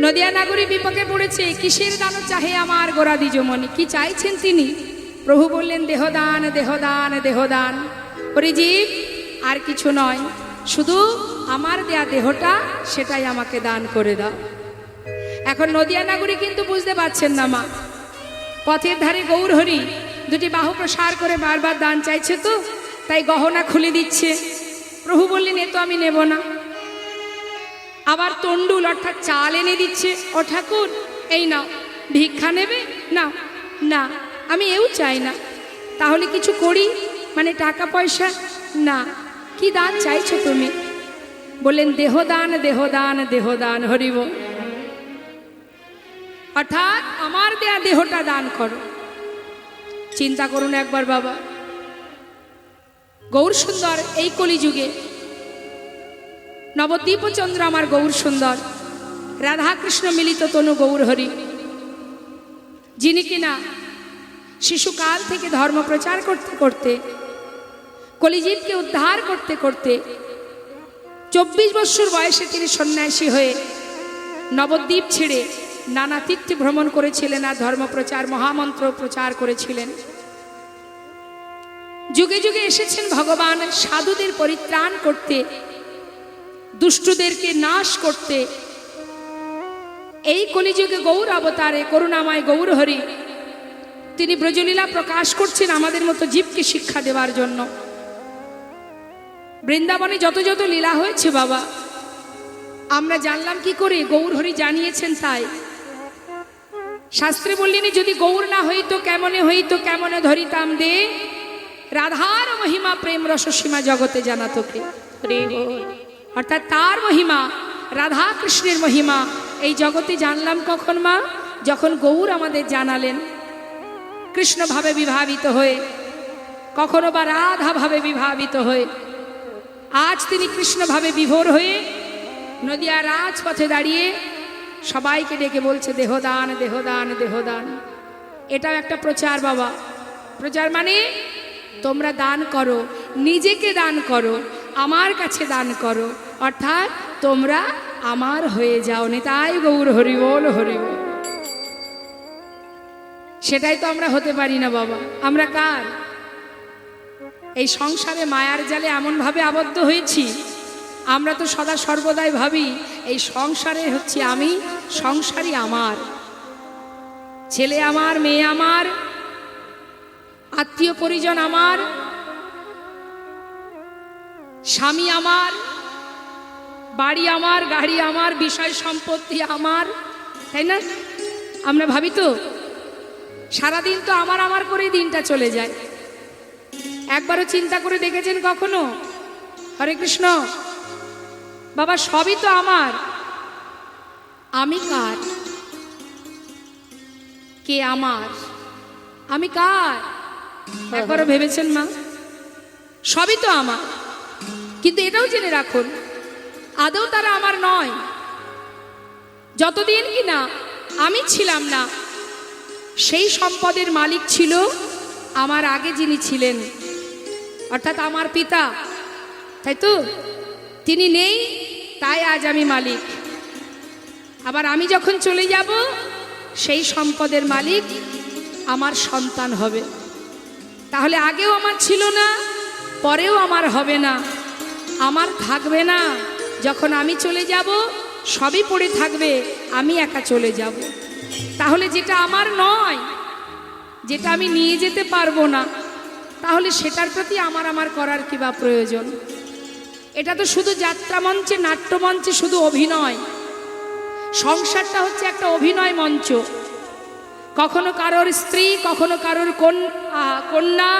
নদিয়া নাগরী বিপাকে পড়েছে, কিসের দান চাহে আমার গোরা দ্বিজমণি? কি চাইছেন তিনি? প্রভু বললেন দেহদান, দেহদান, দেহদান। হরিজীব আর কিছু নয়, শুধু আমার দেয়া দেহটা সেটাই আমাকে দান করে দাও। এখন নদিয়া নাগরী কিন্তু বুঝতে পারছেন না মা, পথের ধারে গৌর হরি দুটি বাহু প্রসার করে বারবার দান চাইছে, তো তাই গহনা খুলে দিচ্ছে। প্রভু বললেন এ তো আমি নেব না। আবার তন্ডুল অর্থাৎ চাল এনে দিচ্ছে, ও ঠাকুর এই নাও, ভিক্ষা নেবে? না না, আমি এও চাই না। তাহলে কিছু করি, মানে টাকা পয়সা? না। কি দান চাইছো তুমি? বললেন দেহদান, দেহদান, দেহদান। হরিব, অর্থাৎ আমার দেয়া দেহটা দান করো। চিন্তা করুন একবার বাবা, গৌর সুন্দর এই কলিযুগে নবদ্বীপচন্দ্র আমার গৌর সুন্দর, রাধাকৃষ্ণ মিলিত তনু গৌর হরি, যিনি কিনা শিশুকাল থেকে ধর্ম প্রচার করতে করতে, কলিজীবকে উদ্ধার করতে করতে 24 বৎসর বয়সে তিনি সন্ন্যাসী হয়ে নবদ্বীপ ছেড়ে নানা তীর্থ ভ্রমণ করেছিলেন আর ধর্ম প্রচার, মহামন্ত্র প্রচার করেছিলেন। যুগে যুগে এসেছেন ভগবান সাধুদের পরিত্রাণ করতে, দুষ্টদেরকে নাশ করতে। এই কলিযুগে গৌর অবতারে করুণাময় গৌর হরি তিনি ব্রজলীলা প্রকাশ করছেন আমাদের মতো জীবকে শিক্ষা দেওয়ার জন্য। বৃন্দাবনে যত যত লীলা হয়েছে বাবা, আমরা জানলাম কি করে? গৌর হরি জানিয়েছেন তাই। শাস্ত্রে বললেন যদি গৌর না হইতো কেমনে হইতো, কেমনে ধরিতাম দে, রাধার মহিমা প্রেম রসসীমা জগতে জানাতো কে? অর্থাৎ তার মহিমা, রাধা কৃষ্ণের মহিমা এই জগতে জানলাম কখন মা? যখন গৌর আমাদের জানালেন। কৃষ্ণ ভাবে বিভাবিত হয়ে, কখনো বা রাধা ভাবে বিভাবিত হয়ে, আজ তিনি কৃষ্ণ ভাবে বিভোর হয়ে নদিয়া রাজপথে দাঁড়িয়ে সবাইকে ডেকে বলছে দেহদান, দেহদান, দেহদান। এটাও একটা প্রচার বাবা। প্রচার মানে তোমরা দান করো, নিজেকে দান করো, আমার কাছে দান করো, অর্থাৎ তোমরা আমার হয়ে যাও। নিতাই গৌর হরি বল, হরি বল। সেটাই তো আমরা হতে পারি না বাবা। আমরা কার? এই সংসারে মায়ার জালে এমন ভাবে আবদ্ধ হয়েছি, আমরা তো সদা সর্বদাই ভাবি এই সংসারে হচ্ছে আমি, সংসারই আমার, ছেলে আমার, মেয়ে আমার, আত্মীয় পরিজন আমার, স্বামী আমার, বাড়ি আমার, গাড়ি আমার, বিষয় সম্পত্তি আমার, তাই না? আমরা ভাবি তো সারাদিন তো আমার আমার করেই দিনটা চলে যায়। একবারও চিন্তা করে দেখেছেন কখনো? হরে কৃষ্ণ বাবা, সবই তো আমার, আমি কার? কে আমার? আমি কার? একবারও ভেবেছেন মা? সবই তো আমার, কিন্তু এটাও জেনে রাখুন আদৌ তারা আমার নয়। যতদিন কিনা আমি ছিলাম না, সেই সম্পদের মালিক ছিল আমার আগে যিনি ছিলেন, অর্থাৎ আমার পিতা, তাই তো? তিনি নেই, তাই আজ আমি মালিক। আবার আমি যখন চলে যাব, সেই সম্পদের মালিক আমার সন্তান হবে। তাহলে আগেও আমার ছিল না, পরেও আমার হবে না, আমার থাকবে না। যখন আমি চলে যাব সবই পড়ে থাকবে, আমি একা চলে যাব। তাহলে যেটা আমার নয়, যেটা আমি নিয়ে যেতে পারবো না, তাহলে সেটার প্রতি আমার করার কি বা প্রয়োজন? এটা তো শুধু যাত্রা মঞ্চে, নাট্যমঞ্চে শুধু অভিনয়। সংসারটা হচ্ছে একটা অভিনয় মঞ্চ। কখনো কারোর স্ত্রী, কখনো কারোর কন্যা,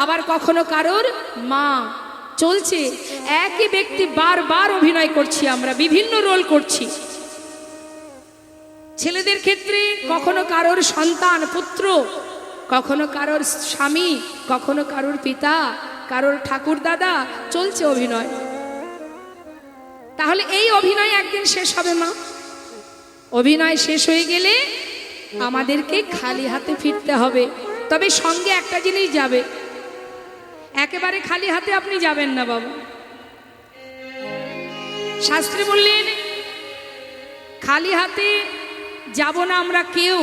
আবার কখনো কারোর মা। চলছে একই ব্যক্তি বারবার অভিনয় করছি, আমরা বিভিন্ন রোল করছি। ছেলেদের ক্ষেত্রে কখনো কারোর সন্তান পুত্র, কখনো কারোর স্বামী, কখনো কারোর পিতা, কারোর ঠাকুর দাদা, চলছে অভিনয়। তাহলে এই অভিনয় একদিন শেষ হবে মা। অভিনয় শেষ হয়ে গেলে আমাদেরকে খালি হাতে ফিরতে হবে। তবে সঙ্গে একটা জিনিস যাবে, একেবারে খালি হাতে আপনি যাবেন না বাবা। শাস্ত্রে বললেন খালি হাতে যাব না আমরা কেউ,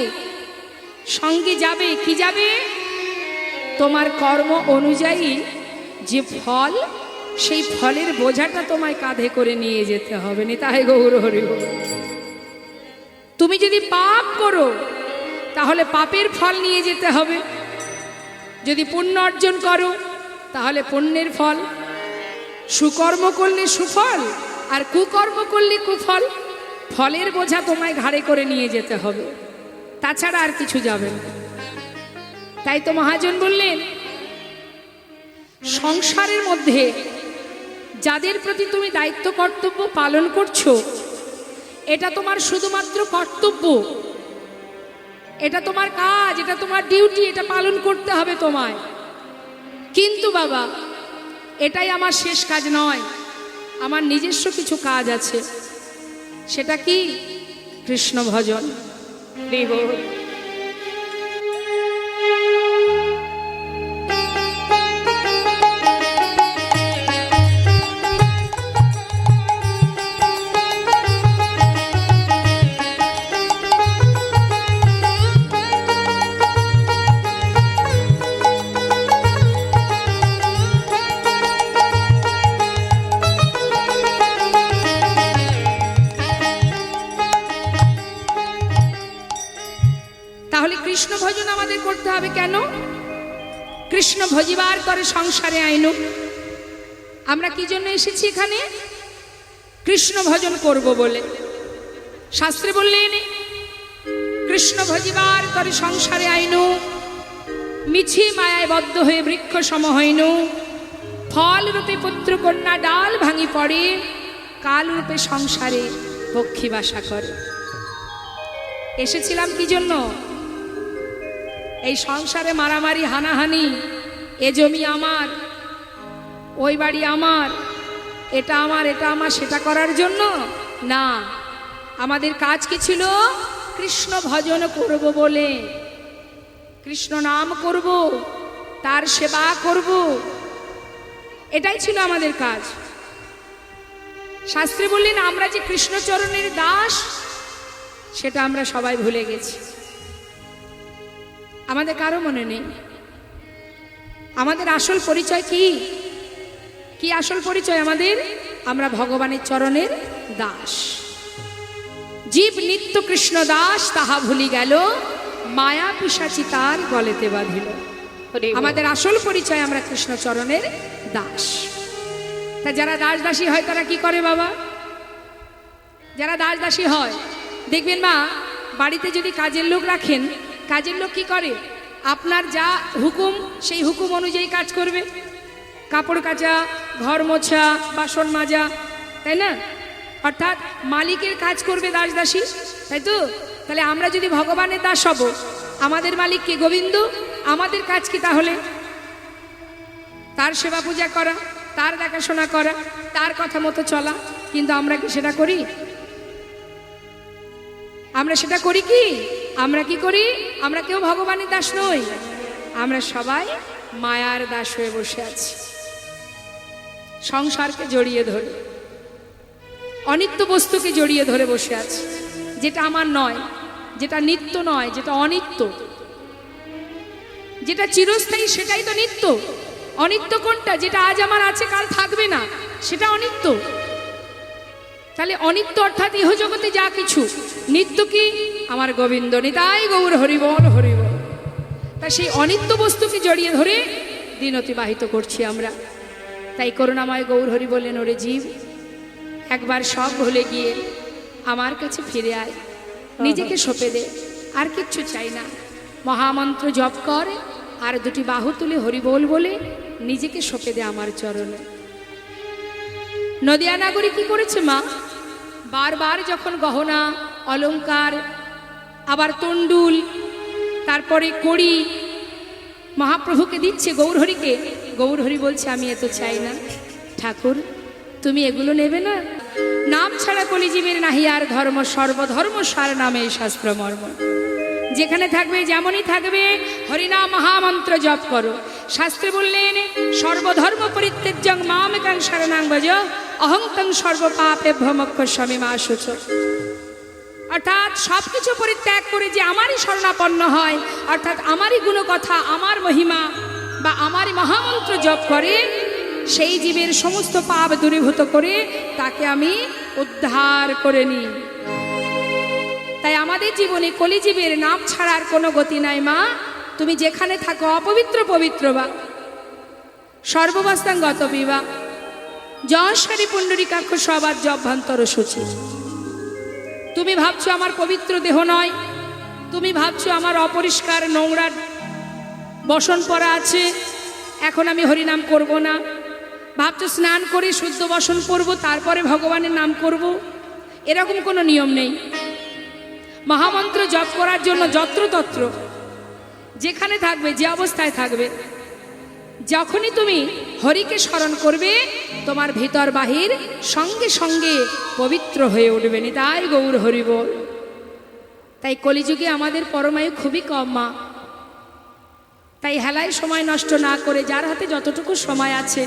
সঙ্গে যাবে কি যাবে? তোমার কর্ম অনুযায়ী যে ফল, সেই ফলের বোঝাটা তোমায় কাঁধে করে নিয়ে যেতে হবে। নিতাই গৌর হরি বল। তুমি যদি পাপ করো তাহলে পাপের ফল নিয়ে যেতে হবে, যদি পুণ্য অর্জন করো তাহলে পুণ্যের ফল, সুকর্ম করলে সুফল আর কুকর্ম করলে কুফল। ফলের বোঝা তোমায় ঘাড়ে করে নিয়ে যেতে হবে, তাছাড়া আর কিছু যাবে না। তাই তো মহাজন বললেন, সংসারের মধ্যে যাদের প্রতি তুমি দায়িত্ব কর্তব্য পালন করছো, এটা তোমার শুধুমাত্র কর্তব্য, এটা তোমার কাজ, এটা তোমার ডিউটি, এটা পালন করতে হবে তোমায়। কিন্তু বাবা, এটাই আমার শেষ কাজ নয়, আমার নিজস্ব কিছু কাজ আছে। সেটা কি? কৃষ্ণ ভজন। কৃষ্ণ ভজন আমাদের করতে হবে কেন? কৃষ্ণ ভজিবার করে সংসারে আইনু। আমরা কি জন্য এসেছি এখানে? কৃষ্ণ ভজন করব বলে। শাস্ত্রে বললেন, কৃষ্ণ ভজিবার করে সংসারে আইনু, মিছি মায়ায় বদ্ধ হয়ে বৃক্ষ সম হইনু, ফল রূপে পুত্র কন্যা ডাল ভাঙি পড়ে, কাল রূপে সংসারে পক্ষী বাসা করে। এসেছিলাম কি জন্য? এই সংসারে মারামারি হানাহানি, এ জমি আমার, ওই বাড়ি আমার, এটা আমার, এটা আমার, সেটা করার জন্য না। আমাদের কাজ কি ছিল? কৃষ্ণ ভজন করব বলে, কৃষ্ণ নাম করব, তার সেবা করব, এটাই ছিল আমাদের কাজ। শাস্ত্রে বললেন, আমরা যে কৃষ্ণচরণের দাস, সেটা আমরা সবাই ভুলে গেছি। আমাদের কারো মনে নেই আমাদের আসল পরিচয় কি। কি আসল পরিচয় আমাদের? আমরা ভগবানের চরণের দাস। জীব নিত্য কৃষ্ণ দাস, তাহা ভুলি গেল, মায়া পিশাচি তার গলেতে বাঁধিল। আমাদের আসল পরিচয় আমরা কৃষ্ণ চরণের দাস। তা যারা দাস দাসী হয় তারা কি করে বাবা? যারা দাস দাসী হয়, দেখবেন মা, বাড়িতে যদি কাজের লোক রাখেন, কাজের লোক কি করে? আপনার যা হুকুম, সেই হুকুম অনুযায়ী কাজ করবে। কাপড় কাচা, ঘর মোছা, বাসন মাজা, তাই না? অর্থাৎ মালিকের কাজ করবে দাস দাসী, তাই তো? তাহলে আমরা যদি ভগবানের দাস হব, আমাদের মালিক কে? গোবিন্দ। আমাদের কাজ কি তাহলে? তার সেবা পূজা করা, তার দেখাশোনা করা, তার কথা মতো চলা। কিন্তু আমরা কি সেটা করি? আমরা সেটা করি কি? আমরা কি করি? আমরা কেউ ভগবানের দাস নই, আমরা সবাই মায়ার দাস হয়ে বসে আছি। সংসারকে জড়িয়ে ধরে, অনিত্য বস্তুকে জড়িয়ে ধরে বসে আছি। যেটা আমার নয়, যেটা নিত্য নয়, যেটা অনিত্য, যেটা চিরস্থায়ী সেটাই তো নিত্য। অনিত্য কোনটা? যেটা আজ আমার আছে কাল থাকবে না, সেটা অনিত্য। তাহলে অনিত্য অর্থাৎ ইহজগতে যা কিছু, নিত্য কি? আমার গোবিন্দ। নিতাই গৌর হরি বল, হরি বল। তা সেই অনিত্য বস্তুকে জড়িয়ে ধরে দিন অতিবাহিত করছি আমরা। তাই করুণাময় গৌর হরি বললেন, ওরে জীব, একবার সব ভুলে গিয়ে আমার কাছে ফিরে আয়, নিজেকে সঁপে দে, আর কিচ্ছু চাই না। মহামন্ত্র জপ কর, আর দুটি বাহু তুলে হরি বল বলে নিজেকে সঁপে দে আমার চরণে। নদিয়া নাগরী কি করেছে মা? বারবার যখন গহনা অলংকার, আবার তন্ডুল, তারপরে কড়ি মহাপ্রভুকে দিচ্ছে, গৌরহরিকে। গৌরহরি বলছে, আমি এত চাই না ঠাকুর, তুমি এগুলো নেবে না। নাম ছাড়া কলিজীবের নাহি আর ধর্ম, সর্বধর্ম সার নামে শাস্ত্র মর্ম। যেখানে থাকবে, যেমনই থাকবে, হরিনাম মহামন্ত্র জপ করো। শাস্ত্রে বললেন, সর্বধর্ম পরিত্যাজ্যং মামেকং শরণং ভজ, অহং তং সর্বপাপেভ্যো মোক্ষয়িষ্যামি মা শুচ। অর্থাৎ সব কিছু পরিত্যাগ করে যে আমারই শরণাপন্ন হয়, অর্থাৎ আমারই গুণকথা, আমার মহিমা বা আমারই মহামন্ত্র জপ করে, সেই জীবের সমস্ত পাপ দূরীভূত করে তাকে আমি উদ্ধার করে নিই। তাই আমাদের জীবনে কলিজীবের নাম ছাড়ার কোনো গতি নাই মা। তুমি যেখানে থাকো, অপবিত্র পবিত্র বা সর্ববাস্তাঙ্গত বিবা যশারি পুণ্ডরিকাক্ষ সবার জভ্যন্তর সূচি। তুমি ভাবছো আমার পবিত্র দেহ নয়, তুমি ভাবছো আমার অপরিষ্কার নোংরা বসন পরা আছে, এখন আমি হরিনাম করব না। ভাবছো স্নান করে শুদ্ধ বসন পরব, তারপরে ভগবানের নাম করব। এরকম কোনো নিয়ম নেই। মহামন্ত্র জপ করার জন্য যত্রতত্র যেখানে থাকবে, যে অবস্থায় থাকবে, যখনই তুমি হরিকে স্মরণ করবে, তোমার ভিতর বাহির সঙ্গে সঙ্গে পবিত্র হয়ে উঠবে। নিতাই গৌর হরি বল। তাই কলিযুগে আমাদের পরমায়ু খুবই কম মা। তাই হেলায় সময় নষ্ট না করে, যার হাতে যতটুকু সময় আছে,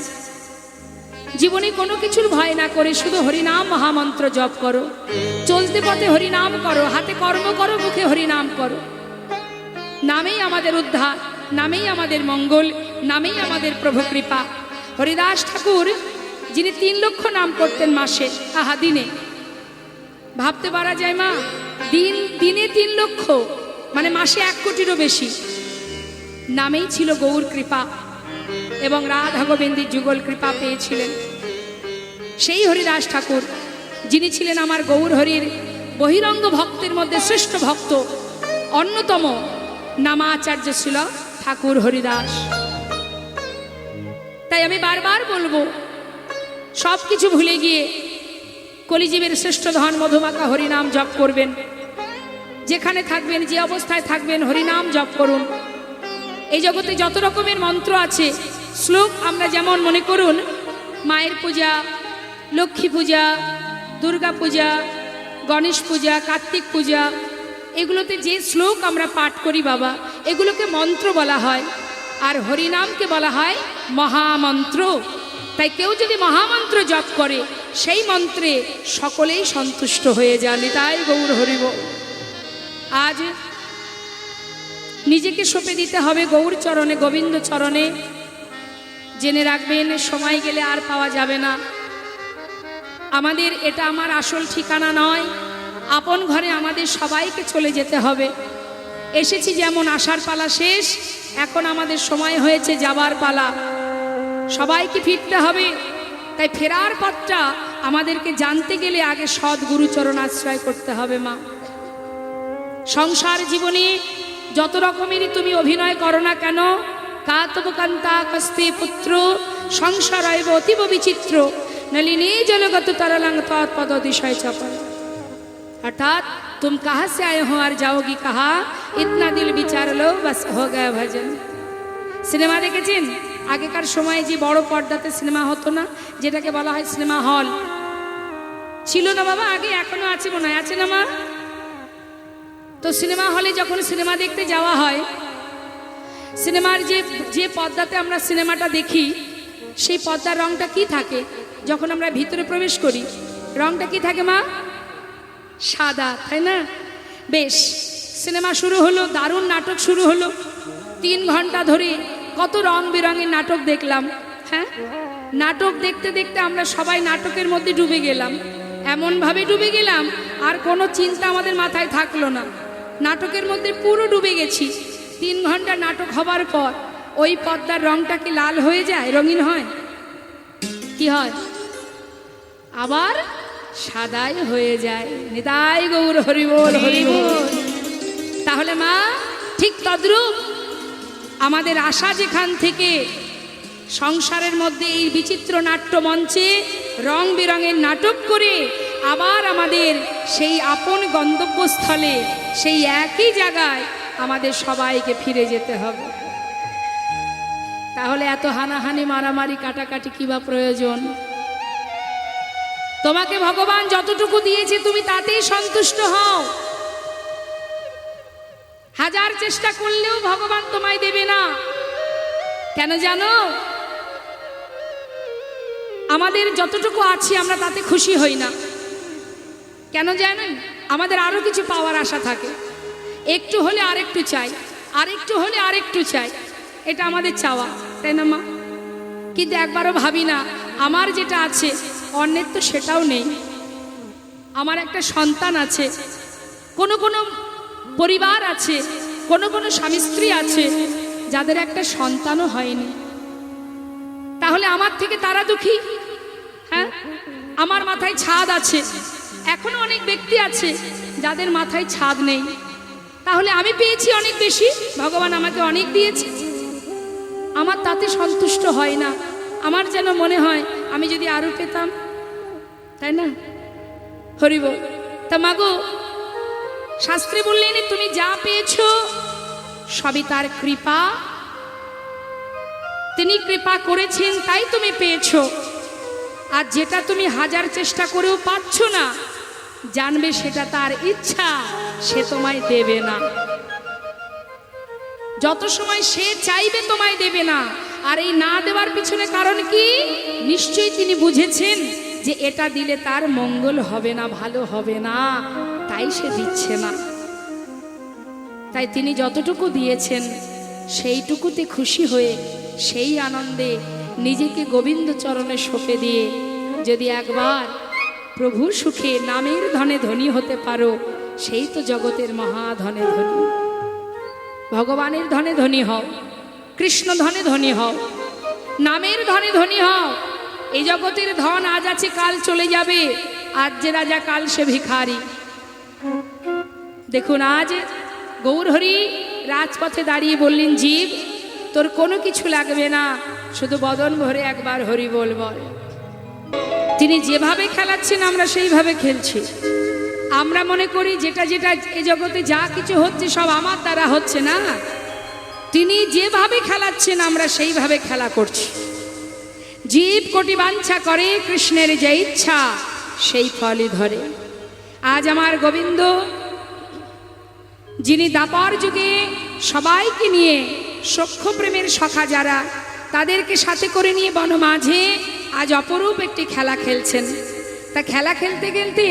জীবনে কোনো কিছুর ভয় না করে শুধু হরিনাম মহামন্ত্র জপ করো। চলতে পথে হরিনাম করো, হাতে কর্ম করো, মুখে হরিনাম করো। নামেই আমাদের উদ্ধার, নামেই আমাদের মঙ্গল, নামেই আমাদের প্রভু কৃপা। হরিদাস ঠাকুর যিনি 3 লক্ষ নাম করতেন মাসে, আহা দিনে, ভাবতে পারা যায় মা? দিনে 3 লক্ষ, মানে মাসে 1 কোটিরও বেশি। নামেই ছিল গৌর কৃপা এবং রাধা গোবিন্দের যুগল কৃপা পেয়েছিলেন সেই হরিদাস ঠাকুর, যিনি ছিলেন আমার গৌর হরির বহিরঙ্গ ভক্তের মধ্যে শ্রেষ্ঠ ভক্ত, অন্যতম নামাচার্য ছিল ঠাকুর হরিদাস। তাই আমি বারবার বলবো, সব কিছু ভুলে গিয়ে কলিজীবের শ্রেষ্ঠ ধন মধুমাখা হরিনাম জপ করবেন। যেখানে থাকবেন, যে অবস্থায় থাকবেন, হরিনাম জপ করুন। এই জগতে যত রকমের মন্ত্র আছে, শ্লোক, আমরা যেমন মনে করুন মায়ের পূজা, লক্ষ্মী পূজা, দুর্গা পূজা, গণেশ পূজা, কার্তিক পূজা, এগুলোতে যে শ্লোক আমরা পাঠ করি বাবা, এগুলোকে মন্ত্র বলা হয়। আর হরিনামকে বলা হয় মহামন্ত্র। তাই কেউ যদি মহামন্ত্র জপ করে, সেই মন্ত্রে সকলেই সন্তুষ্ট হয়ে যান। তাই গৌর হরিব। আজ নিজেকে সঁপে দিতে হবে গৌর চরণে, গোবিন্দ চরণে। জেনে রাখবেন, সময় গেলে আর পাওয়া যাবে না। আমাদের এটা আমার আসল ঠিকানা নয়। আপন ঘরে আমাদের সবাইকে চলে যেতে হবে। এসেছি যেমন, আসার পালা শেষ, এখন আমাদের সময় হয়েছে যাবার পালা। সবাইকে ফিরতে হবে। তাই ফেরার পথটা আমাদেরকে জানতে গেলে আগে সৎ গুরুচরণ আশ্রয় করতে হবে মা। সংসার জীবনে যত রকমেরই তুমি অভিনয় করো না কেন, কাতব কান্তা কস্তে পুত্র সংসারৈব অতীব বিচিত্র নলিনী জলগত তরলং তৎপদ দিশয় চপল। अर्थात तुम कहाँ से आए हो और जाओगी कहाँ, इतना दिल विचार लो बस हो गया भजन। সিনেমা দেখেছেন? আগেকার সময়ে যে বড় পর্দাতে সিনেমা হতো না, যেটাকে বলা হয় সিনেমা হল, ছিল না বাবা আগে? এখনো আছে মনে হয়, আছে না মা? তো সিনেমা হলে যখন সিনেমা দেখতে যাওয়া হয়, সিনেমার যে পর্দাতে আমরা সিনেমাটা দেখি, সেই পর্দার রংটা কি থাকে? যখন আমরা ভিতরে প্রবেশ করি, রংটা কি থাকে মা? সাদা, তাই না? বেশ, সিনেমা শুরু হলো, দারুণ নাটক শুরু হলো। 3 ঘন্টা ধরে কত রং বেরঙের নাটক দেখলাম। হ্যাঁ, নাটক দেখতে দেখতে আমরা সবাই নাটকের মধ্যে ডুবে গেলাম। এমনভাবে ডুবে গেলাম, আর কোনো চিন্তা আমাদের মাথায় থাকলো না। নাটকের মধ্যে পুরো ডুবে গেছি। 3 ঘন্টা নাটক হবার পর ওই পর্দার রংটা কি লাল হয়ে যায়, রঙিন হয়? কি হয়? আবার সাদাই হয়ে যায়। নিতাই গৌর হরি বল, হরি বল। তাহলে মা, ঠিক তদ্রূপ আমাদের আশা যেখান থেকে সংসারের মধ্যে এই বিচিত্র নাট্য মঞ্চে রং বেরঙের নাটক করে আবার আমাদের সেই আপন গন্তব্যস্থলে, সেই একই জায়গায় আমাদের সবাইকে ফিরে যেতে হবে। তাহলে এত হানাহানি, মারামারি, কাটাকাটি কি বা প্রয়োজন? তোমাকে ভগবান যতটুকু দিয়েছে তুমি তাতেই সন্তুষ্ট হও। হাজার চেষ্টা করলেও ভগবান তোমায় দেবে না। কেন জানো? আমাদের যতটুকু আছে আমরা তাতে খুশি হই না। কেন জানেন? আমাদের আরো কিছু পাওয়ার আশা থাকে, একটু হলে আরেকটু চাই, আরেকটু হলে আরেকটু চাই, এটা আমাদের চাওয়া, তাই না মা? কিন্তু একবারও ভাবি না আমার যেটা আছে অন্যের তো সেটাও নেই। আমার একটা সন্তান আছে, কোনো কোনো পরিবার আছে, কোনো কোনো স্বামী স্ত্রী আছে যাদের একটা সন্তানও হয়নি। তাহলে আমার থেকে তারা দুঃখী? হ্যাঁ, আমার মাথায় ছাদ আছে, এখনো অনেক ব্যক্তি আছে যাদের মাথায় ছাদ নেই। তাহলে আমি পেয়েছি অনেক বেশি, ভগবান আমাকে অনেক দিয়েছে, আমার তাতে সন্তুষ্ট হয় না। আমার যেন মনে হয় আমি যদি আরো পেতাম, তাই না? হরি বল। তা মাগো, শাস্ত্রে বললেন তুমি যা পেয়েছো সবই তার কৃপা, তিনি কৃপা করেছেন তাই তুমি পেয়েছো। আর যেটা তুমি হাজার চেষ্টা করেও পাচ্ছ না, জানবে সেটা তার ইচ্ছা, সে তোমায় দেবে না। যত সময় সে চাইবে তোমায় দেবে না। আর এই না দেওয়ার পিছনে কারণ কি? নিশ্চয়ই তিনি বুঝেছেন যে এটা দিলে তার মঙ্গল হবে না, ভালো হবে না, তাই সে দিচ্ছে না। তাই তিনি যতটুকু দিয়েছেন সেইটুকুতে খুশি হয়ে সেই আনন্দে নিজেকে গোবিন্দ চরণে সঁপে দিয়ে যদি একবার প্রভু সুখে নামের ধনে ধনী হতে পারো, সেই তো জগতের মহাধনে ধনী। ভগবানের ধনে ধনী হও, কৃষ্ণ ধনে ধনী হও, নামের ধনে ধনী হও। এই জগতের ধন আজ আছে কাল চলে যাবে, আজ যে রাজা কাল সে ভিখারি। দেখুন আজ গৌরহরি রাজপথে দাঁড়িয়ে বললেন, জীব তোর কোনো কিছু লাগবে না, শুধু বদন ভরে একবার হরি বল বল। তিনি যেভাবে খেলাচ্ছেন আমরা সেইভাবে খেলছি। আমরা মনে করি যেটা যেটা এই জগতে যা কিছু হচ্ছে সব আমার দ্বারা হচ্ছে না, তিনি যেভাবে খেলাচ্ছেন আমরা সেইভাবে খেলা করছি। জীব কোটি বাঞ্ছা করে, কৃষ্ণের যে ইচ্ছা সেই ফলই ধরে। আজ আমার গোবিন্দ যিনি দাপর যুগে সবাইকে নিয়ে সখ্য প্রেমের সখা যারা, তাদেরকে সাথে করে নিয়ে বন মাঝে আজ অপরূপ একটি খেলা খেলছেন। তা খেলা খেলতে খেলতে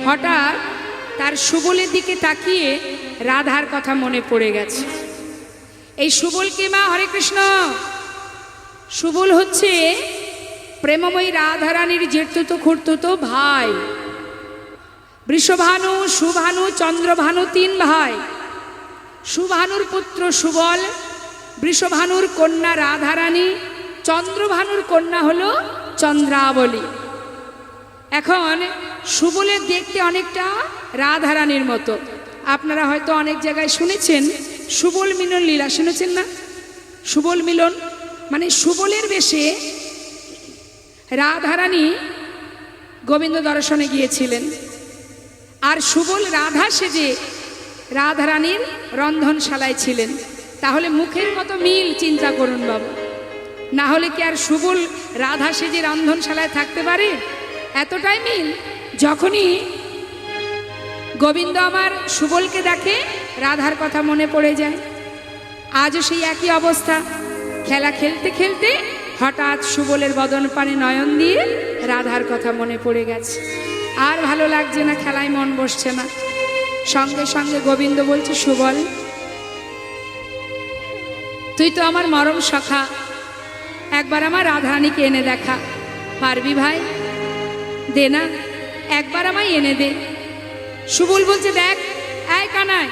হঠাৎ তার সুবলের দিকে তাকিয়ে রাধার কথা মনে পড়ে গেছে। এই সুবলকে মা, হরে কৃষ্ণ, সুবল হচ্ছে প্রেমময়ী রাধারানীর জেঠতুতো খুড়তুতো ভাই। বৃষভানু, সুভানু, চন্দ্রভানু তিন ভাই। সুভানুর পুত্র সুবল, বৃষভানুর কন্যা রাধারানী, চন্দ্রভানুর কন্যা হলো চন্দ্রাবলী। এখন সুবলের দেখতে অনেকটা রাধারানীর মতো। আপনারা হয়তো অনেক জায়গায় শুনেছেন সুবল মিলন লীলা, শুনেছেন না? সুবল মিলন মানে সুবলের বেশে রাধারানী গোবিন্দ দর্শনে গিয়েছিলেন, আর সুবল রাধা সেজে রাধারানীর রন্ধনশালায় ছিলেন। তাহলে মুখের মতো মিল চিন্তা করুন বাবা, না হলে কি আর সুবল রাধা সেজে রন্ধনশালায় থাকতে পারে? এতটাই মিল। যখনই গোবিন্দ আমার সুবলকে দেখে রাধার কথা মনে পড়ে যায়। আজও সেই একই অবস্থা। খেলা খেলতে খেলতে হঠাৎ সুবলের বদন পানে নয়ন দিয়ে রাধার কথা মনে পড়ে গেছে। আর ভালো লাগছে না, খেলায় মন বসছে না। সঙ্গে সঙ্গে গোবিন্দ বলছে, সুবল তুই তো আমার মরম সখা, একবার আমার রাধারানীকে এনে দেখা পারবি ভাই? দে না, একবার আমায় এনে দে। সুবল বলছে, দেখ এই কানাই,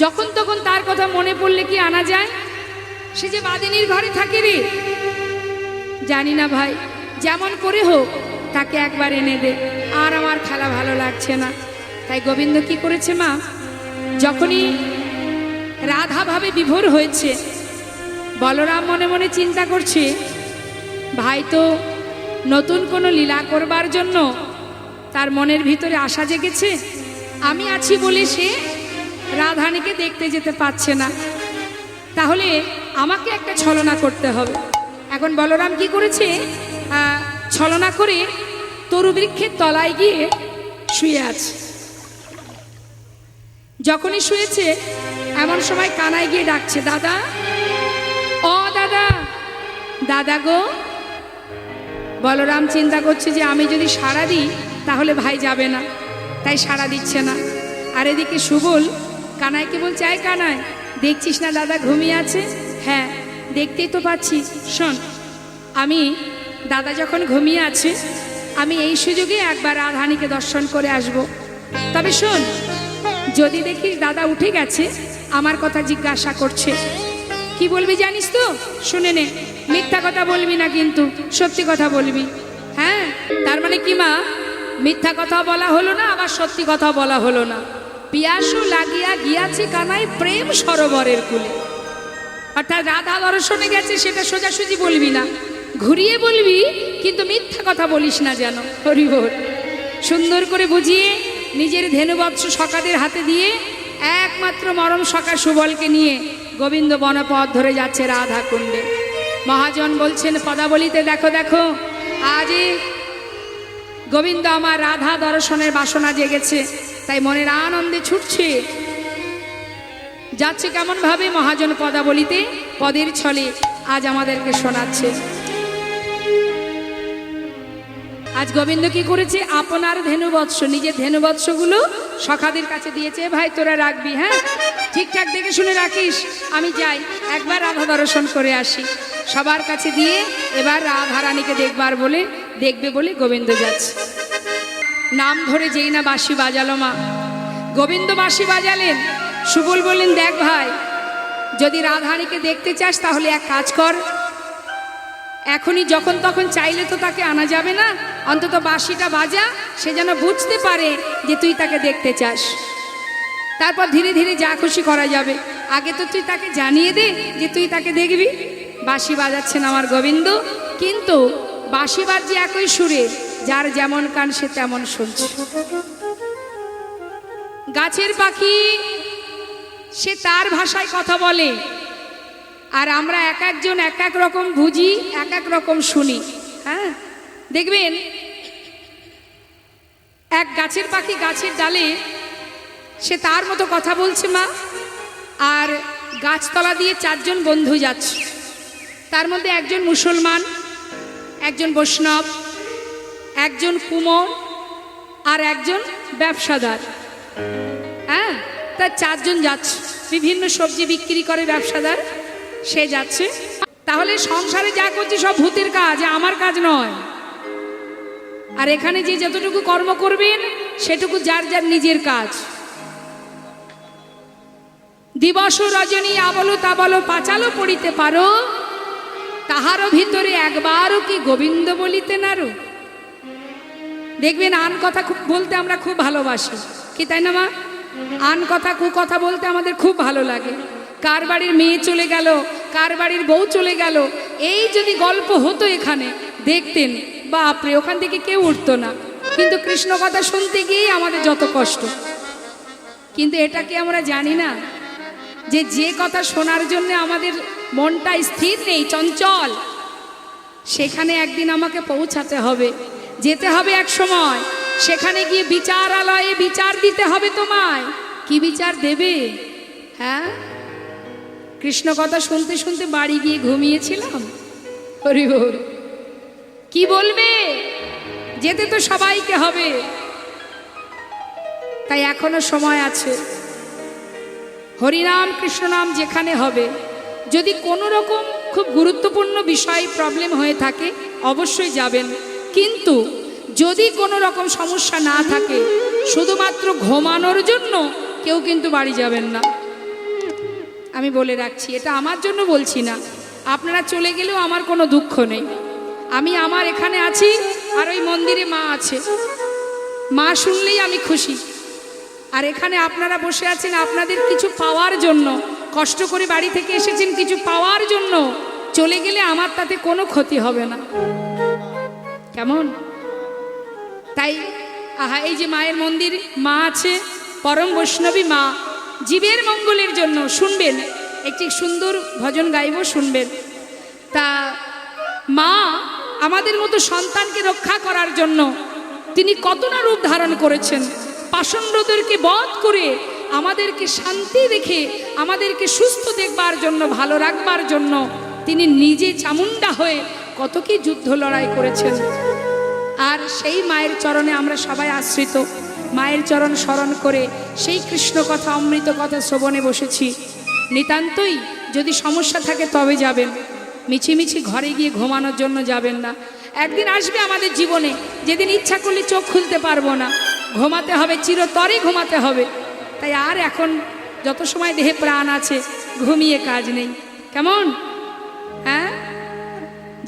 যখন তখন তার কথা মনে পড়লে কি আনা যায়? সে যে বাদিনীর ঘরে থাকে রে। জানি না ভাই, যেমন করে হোক তাকে একবার এনে দে, আর আমার খেলা ভালো লাগছে না। তাই গোবিন্দ কি করেছে মা, যখনই রাধা ভাবে বিভোর হয়েছে, বলরাম মনে মনে চিন্তা করছে, ভাই তো নতুন কোনো লীলা করবার জন্য তার মনের ভিতরে আশা জেগেছে, আমি আছি বলে সে রাধারানীকে দেখতে যেতে পারছে না, তাহলে আমাকে একটা ছলনা করতে হবে। এখন বলরাম কি করেছে, ছলনা করে তরু বৃক্ষের তলায় গিয়ে শুয়ে আছে। যখনই শুয়েছে এমন সময় কানাই গিয়ে ডাকছে, দাদা, ও দাদা, দাদা গো। বলরাম চিন্তা করছে যে আমি যদি সাড়া দিই তাহলে ভাই যাবে না, তাই সাড়া দিচ্ছে না। আর এদিকে সুবল কানাইকে বলছে, আয় কানাই, দেখছিস না দাদা ঘুমিয়ে আছে? হ্যাঁ দেখতেই তো পাচ্ছি। শোন, আমি দাদা যখন ঘুমিয়ে আছে, আমি এই সুযোগে একবার রাধারানীকে দর্শন করে আসব। তবে শোন, যদি দেখিস দাদা উঠে গেছে, আমার কথা জিজ্ঞাসা করছে, কি বলবি জানিস তো? শুনে নে, মিথ্যা কথা বলবি না, কিন্তু সত্যি কথা বলবি। হ্যাঁ, তার মানে কি মা, মিথ্যা কথা বলা হলো না, আবার সত্যি কথা বলা হলো না। পিয়াসু লাগিয়া গিয়াছে কানাই প্রেম সরোবরের কূলে। অর্থাৎ রাধা দর্শনে গেছে, সেটা সোজাসুজি বলবি না, ঘুরিয়ে বলবি, কিন্তু মিথ্যা কথা বলিস না যেন। হরি বল। সুন্দর করে বুঝিয়ে নিজের ধেনুবৎস সখাদের হাতে দিয়ে একমাত্র মরম সখা সুবলকে নিয়ে গোবিন্দ বনপথ ধরে যাচ্ছে রাধা কুণ্ডে। মহাজন বলছেন পদাবলিতে, দেখো দেখো, আজ গোবিন্দ আমার রাধা দর্শনের বাসনা জেগেছে, তাই মনের আনন্দে ছুটছে। যাচ্ছে কেমন ভাবে? মহাজন পদাবলিতে পদের ছলে আজ আমাদেরকে শোনাচ্ছে। আজ গোবিন্দ কি করেছে? আপনার ধেনুবৎস, নিজের ধেনুবৎসগুলো সখাদের কাছে দিয়েছে। ভাই তোরা রাখবি, হ্যাঁ ঠিকঠাক দেখে শুনে রাখিস, আমি যাই একবার রাধা দর্শন করে আসি। সবার কাছে দিয়ে এবার রাধারানীকে দেখবে বলে গোবিন্দ যাচ্ছে। নাম ধরে যেই না বাঁশি বাজালো মা, গোবিন্দ বাঁশি বাজালেন। সুবল বললেন, দেখ ভাই, যদি রাধারানীকে দেখতে চাস তাহলে এক কাজ কর, এখনই যখন তখন চাইলে তো তাকে আনা যাবে না, অন্তত বাঁশিটা বাজা, সে যেন বুঝতে পারে যে তুই তাকে দেখতে চাস। তারপর ধীরে ধীরে যা খুশি করা যাবে, আগে তো তুই তাকে জানিয়ে দে যে তুই তাকে দেখবি। বাঁশি বাজাচ্ছেন আমার গোবিন্দ, কিন্তু বাঁশি বাজছে একই সুরে, যার যেমন কান সে তেমন শুনছে। গাছের পাখি সে তার ভাষায় কথা বলে, আর আমরা এক একজন এক এক রকম বুঝি, এক এক রকম শুনি। হ্যাঁ, দেখবেন এক গাছের পাখি গাছের ডালে সে তার মতো কথা বলছে মা, আর গাছতলা দিয়ে চারজন বন্ধু যাচ্ছে, তার মধ্যে একজন মুসলমান, একজন বৈষ্ণব, একজন কুমোর, আর একজন ব্যবসাদার। হ্যাঁ, তার চারজন যাচ্ছে, বিভিন্ন সবজি বিক্রি করে ব্যবসাদার, সে যাচ্ছে। তাহলে সংসারে যা করছে সব ভূতের কাজ, আমার কাজ নয়। আর এখানে যে যতটুকু কর্ম করবেন সেটুকু যার যার নিজের কাজ। দিবস রজনী আবলো তাবলো পাঁচালো পড়িতে পারো, তাহারও ভিতরে একবারও কি গোবিন্দ বলিতে নারো। দেখবেন আন কথা বলতে আমরা খুব ভালোবাসি, কি তাই না মা? আন কথা কুকথা বলতে আমাদের খুব ভালো লাগে। কার বাড়ির মেয়ে চলে গেল, কার বাড়ির বউ চলে গেল, এই যদি গল্প হতো এখানে, দেখতেন বাপরে, ওখান থেকে কেউ উঠতো না। কিন্তু কৃষ্ণ কথা শুনতে গিয়ে আমাদের যত কষ্ট। কিন্তু এটা কি আমরা জানি না যে যে কথা শোনার জন্য আমাদের মনটা স্থির নেই, চঞ্চল, সেখানে একদিন আমাকে পৌঁছাতে হবে, যেতে হবে এক সময়। সেখানে গিয়ে বিচারালয়ে বিচার দিতে হবে তোমায়। কি বিচার দেবে? হ্যাঁ, কৃষ্ণ কথা শুনতে শুনতে বাড়ি গিয়ে ঘুমিয়েছিলাম, হরি বল। কি বলবে? যেতে তো সবাইকে হবে, তাই এখনো সময় আছে। হরিনাম কৃষ্ণ নাম যেখানে হবে, যদি কোনো রকম খুব গুরুত্বপূর্ণ বিষয় প্রবলেম হয়ে থাকে অবশ্যই যাবেন, কিন্তু যদি কোনো রকম সমস্যা না থাকে, শুধুমাত্র ঘুমানোর জন্য কেউ কিন্তু বাড়ি যাবেন না। আমি বলে রাখছি, এটা আমার জন্য বলছি না, আপনারা চলে গেলেও আমার কোনো দুঃখ নেই। আমি আমার এখানে আছি, আর ওই মন্দিরে মা আছে, মা শুনলেই আমি খুশি। আর এখানে আপনারা বসে আছেন আপনাদের কিছু পাওয়ার জন্য, কষ্ট করে বাড়ি থেকে এসেছেন কিছু পাওয়ার জন্য, চলে গেলে আমার তাতে কোনো ক্ষতি হবে না, কেমন? তাই আহা, এই যে মায়ের মন্দির, মা আছে, পরম বৈষ্ণবী মা, জীবের মঙ্গলের জন্য শুনবেন, একটি সুন্দর ভজন গাইব, শুনবেন। তা মা আমাদের মতো সন্তানকে রক্ষা করার জন্য তিনি কত না রূপ ধারণ করেছেন। পাষণ্ডদেরকে বধ করে আমাদেরকে শান্তি রেখে আমাদেরকে সুস্থ দেখবার জন্য, ভালো রাখবার জন্য তিনি নিজে চামুন্ডা হয়ে কত কি যুদ্ধ লড়াই করেছেন। আর সেই মায়ের চরণে আমরা সবাই আশ্রিত। মায়ের চরণ স্মরণ করে সেই কৃষ্ণ কথা অমৃত কথা শ্রবণে বসেছি। নিতান্তই যদি সমস্যা থাকে তবে যাবেন, মিছিমিছি ঘরে গিয়ে ঘুমানোর জন্য যাবেন না। একদিন আসবে আমাদের জীবনে যেদিন ইচ্ছা করলে চোখ খুলতে পারবো না, ঘুমাতে হবে, চিরতরে ঘুমাতে হবে। তাই আর এখন যত সময় দেহে প্রাণ আছে ঘুমিয়ে কাজ নেই, কেমন? হ্যাঁ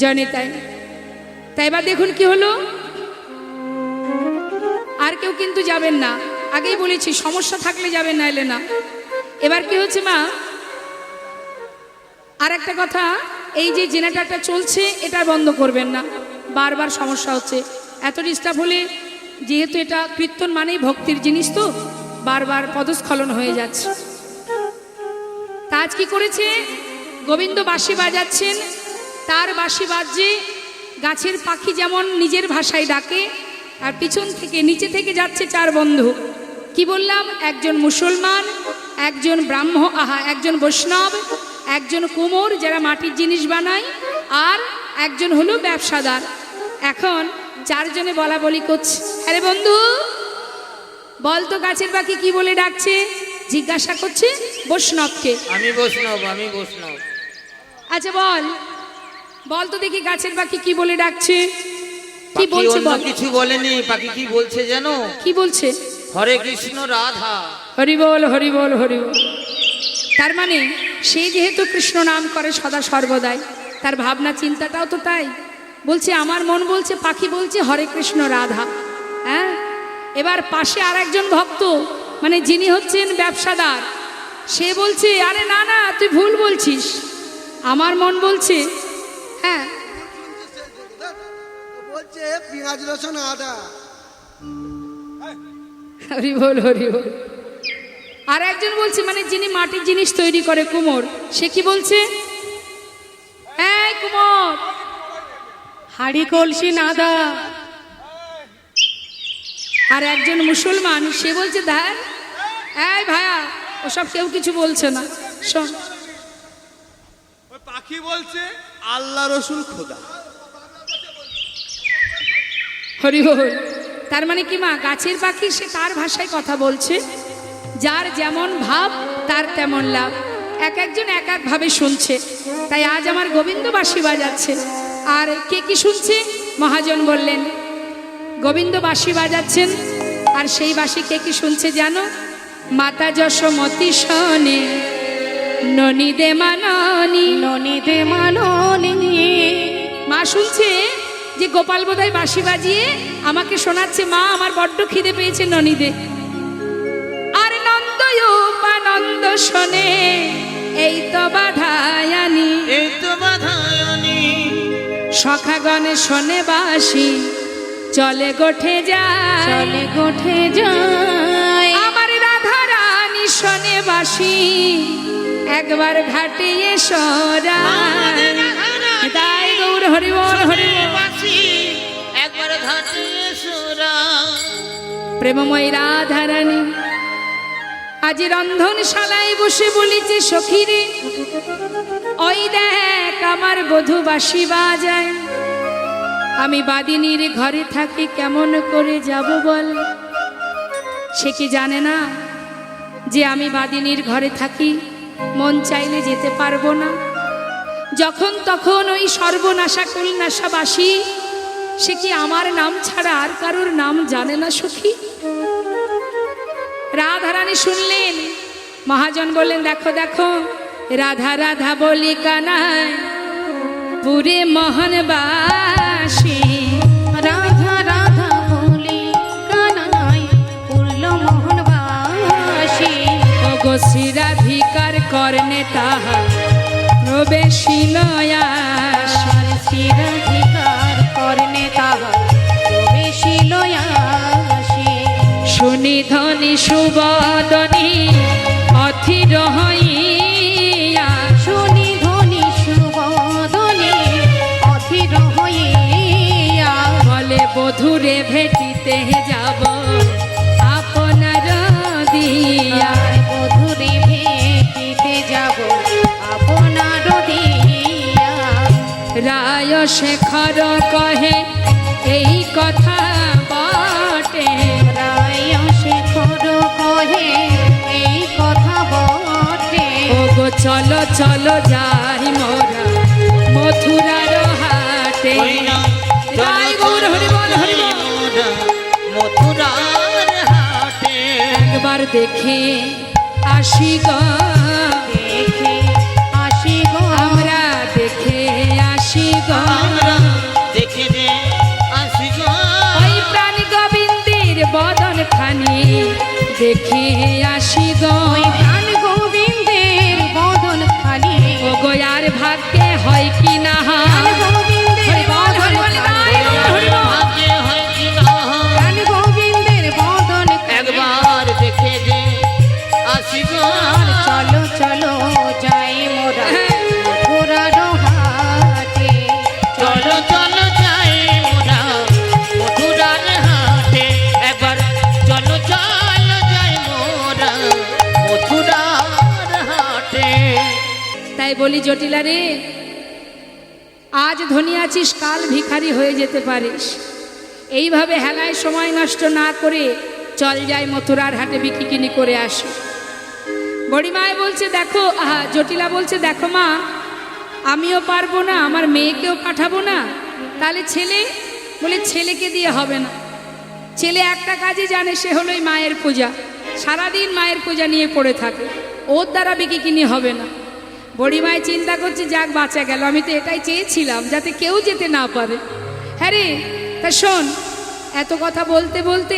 জনে তাই এবার দেখুন কি হলো। আর কেউ কিন্তু যাবেন না, আগেই বলেছি সমস্যা থাকলে যাবেন, না এলে না। এবার কি হচ্ছে মা, আর একটা কথা, এই যে জেনারেটরটা চলছে এটা বন্ধ করবেন না, বারবার সমস্যা হচ্ছে। এত ডিস্টার্ব হলে, যেহেতু এটা কীর্তন মানেই ভক্তির জিনিস, তো বারবার পদস্খলন হয়ে যাচ্ছে। তা আজ কি করেছে, গোবিন্দ বাঁশি বাজাচ্ছেন, তার বাঁশি বাজছে, গাছের পাখি যেমন নিজের ভাষায় ডাকে, আর পিছন থেকে নিচে থেকে যাচ্ছে চার বন্ধু। কি বললাম, একজন মুসলমান, একজন একজন বৈষ্ণব, একজন কুমোর যারা মাটির জিনিস বানায়, আর একজন হলো ব্যবসাদার। এখন চারজনে বলা বলি করছে, আরে বন্ধু বল তো গাছের পাখি কি বলে ডাকছে, জিজ্ঞাসা করছে বৈষ্ণবকে। আমি বৈষ্ণব। আচ্ছা বল তো দেখি গাছের পাখি কি বলে ডাকছে, কি বলছে বল। কিছু বলেনি, পাখি কি বলছে জানো? কি বলছে? হরে কৃষ্ণ রাধা। হরি বল হরি বল হরি বল। তার মানে সে যেহেতু কৃষ্ণ নাম করে সদা সর্বদাই, তার ভাবনা চিন্তাটাও তো তাই। বলছে আমার মন বলছে, পাখি বলছে হরে কৃষ্ণ রাধা। হ্যাঁ, এবার পাশে আর একজন ভক্ত, মানে যিনি হচ্ছেন ব্যবসাদার, সে বলছে আরে না না তুই ভুল বলছিস, আমার মন বলছে হ্যাঁ বলছে পেঁয়াজ রসুন আদা। হরি বল হরি বল। আর একজন বলছে, মানে যিনি মাটির জিনিস তৈরি করে কুমোর, সে কি বলছে, এই কুমোর হাড়ি কলসি নাদা। আর একজন মুসলমান, সে বলছে ধ্যান, এই ভাইয়া ওসব কেউ কিছু বলছে না, শোন। ওই পাখি বলছে আল্লাহ রসুল খোদা। হরি বল। তার মানে কি মা, গাছের পাখি সে তার ভাষায় কথা বলছে, যার যেমন ভাব তার তেমন লাভ, এক একজন এক এক ভাবে শুনছে। তাই আজ আমার গোবিন্দ বাঁশি বাজাচ্ছে, আর কে কি শুনছে? মহাজন বললেন গোবিন্দ বাঁশি বাজাচ্ছেন, আর সেই বাঁশি কে কি শুনছে জানো? মাতা যশোমতি শোনে ননিদে মাননি, ননিদে মাননি। মা শুনছে যে গোপাল বোধহয় বাঁশি বাজিয়ে আমাকে শোনাচ্ছে, মা আমার বড্ড খিদে পেয়েছে ননিদে। আর নন্দ শোনে এই তো বাধায়ানি, এই তো বাধায়ানি। সখাগণে শোনে বাঁশি চলে গোঠে যায়, আমার রাধা রানী শোনে বাঁশি একবার ঘাটে এসরা। তাই গৌর হরি বল হরি বল। একবার ঘাটে এসরা। প্রেমময় রাধা রানী আজ রন্ধনশালায় বসে বলিছে, সখীরে ওই দেখ আমার বধূ বাঁশি বাজায়, আমি বাদিনীর ঘরে থাকি কেমন করে যাব বল। সে কি জানে না যে আমি বাদিনীর ঘরে থাকি, মন চাইলে যেতে পারবো না। যখন তখন ওই সর্বনাশা কলনাশা বাঁশি, সে কি আমার নাম ছাড়া আর কারোর নাম জানে না সখী? রাধারানী শুনলেন, মহাজন বললেন দেখো দেখো রাধা রাধা বলি কানাই পুরে মোহন বাসী, রাধা রাধা বলি কানাই পুরল মোহন বাসী। ওগো শিরাধিকার করনে তাহা প্রবেশিল আস, শিরাধিকার করনে তাহা প্রবেশিল আসি। শুনি ধনী সুবদনী অথির হইয়া, শুনি ধনী সুবদনী অথির হইয়া, বলে বধূরে ভেটিতে যাব আপনার দিয়া, বধূরে ভেটিতে যাব আপনার দিয়া। রায় শেখর কহে এই কথা বটে, রায় চলো চলো যাই মোরা মথুরার হাটে। ওই না জয় গৌর হরি বল হরি বল। মোরা মথুরার হাটে একবার দেখে আসি গো, দেখে আসি গো আমরা দেখে আসি গো, আমরা দেখে দে আসি গো ওই প্রাণ গোবিন্দের বদন খানি দেখে আসি গো। প্রাণ গোবিন্দের বদন খানি ও গো আর ভাগ্যে হয় কি না প্রাণ গোবিন্দের বদন খানি ভাগ্যে হয় কি না প্রাণ গোবিন্দের বদন একবার দেখে দে আসি গো চলো চলো যাই মোরা মথুরার হাটে। চলো চলো যাই মোরা মথুরার হাটে একবার চলো চলো যাই মোরা মথুরার হাটে। তাই বলি জটিলা রে, আজ ধনী আছিস কাল ভিখারি হয়ে যেতে পারিস। এইভাবে হেলায় সময় নষ্ট না করে চল যাই মথুরার হাটে বিক্রি কিনি করে আসি। বড়িমায় বলছে দেখো, জটিলা বলছে দেখো মা, আমিও পারবো না, আমার মেয়েকেও পাঠাবো না, তাহলে ছেলে? বলে ছেলেকে দিয়ে হবে না। ছেলে একটা কাজে জানে, সে হলো এই মায়ের পূজা, সারাদিন মায়ের পূজা নিয়ে পড়ে থাকে, ওর দ্বারা বিক্রি কিনি হবে না। বড়িমায় চিন্তা করছে যাক বাঁচা গেল, আমি তো এটাই চেয়েছিলাম যাতে কেউ যেতে না পারে। হ্যাঁ রে, তা শোন, এত কথা বলতে বলতে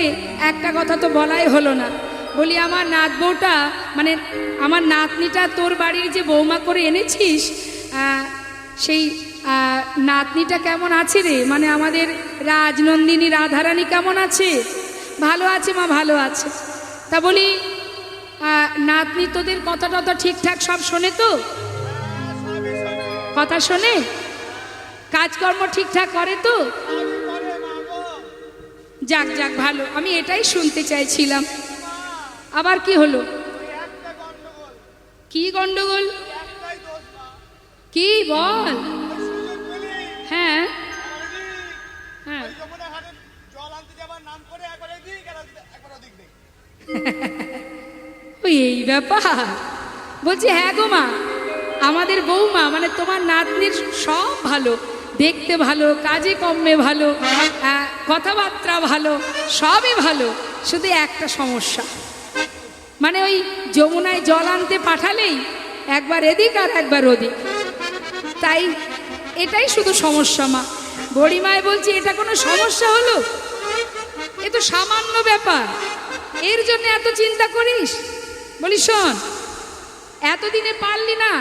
একটা কথা তো বলাই হলো না। বলি আমার নাত বউটা, মানে আমার নাতনিটা তোর বাড়ির যে বৌমা করে এনেছিস, সেই নাতনিটা কেমন আছে রে? মানে আমাদের রাজনন্দিনী রাধারানী কেমন আছে? ভালো আছে মা, ভালো আছে। তা বলি নাতনি তোদের কথা টথা ঠিকঠাক সব শোনে তো? কথা শোনে? কাজকর্ম ঠিকঠাক করে তো? যাক যাক ভালো, আমি এটাই শুনতে চাইছিলাম। আবার কি হলো? কি গন্ডগোল? কি বল? হ্যাঁ হ্যাঁ ওই এই ব্যাপার। বলছি হ্যাঁ গো মা, আমাদের বৌমা মানে তোমার নাতনির সব ভালো, দেখতে ভালো, কাজে কর্মে ভালো, কথাবার্তা ভালো, সবই ভালো, শুধু একটা সমস্যা, মানে ওই যমুনায় জল আনতে পাঠালেই একবার এদিক আর একবার ওদিক, তাই এটাই শুধু সমস্যা মা। বড়িমায় বলছি এটা কোনো সমস্যা হলো? এ তো সামান্য ব্যাপার, এর জন্য এত চিন্তা করিস? বলি শোন, এতদিনে পারলি না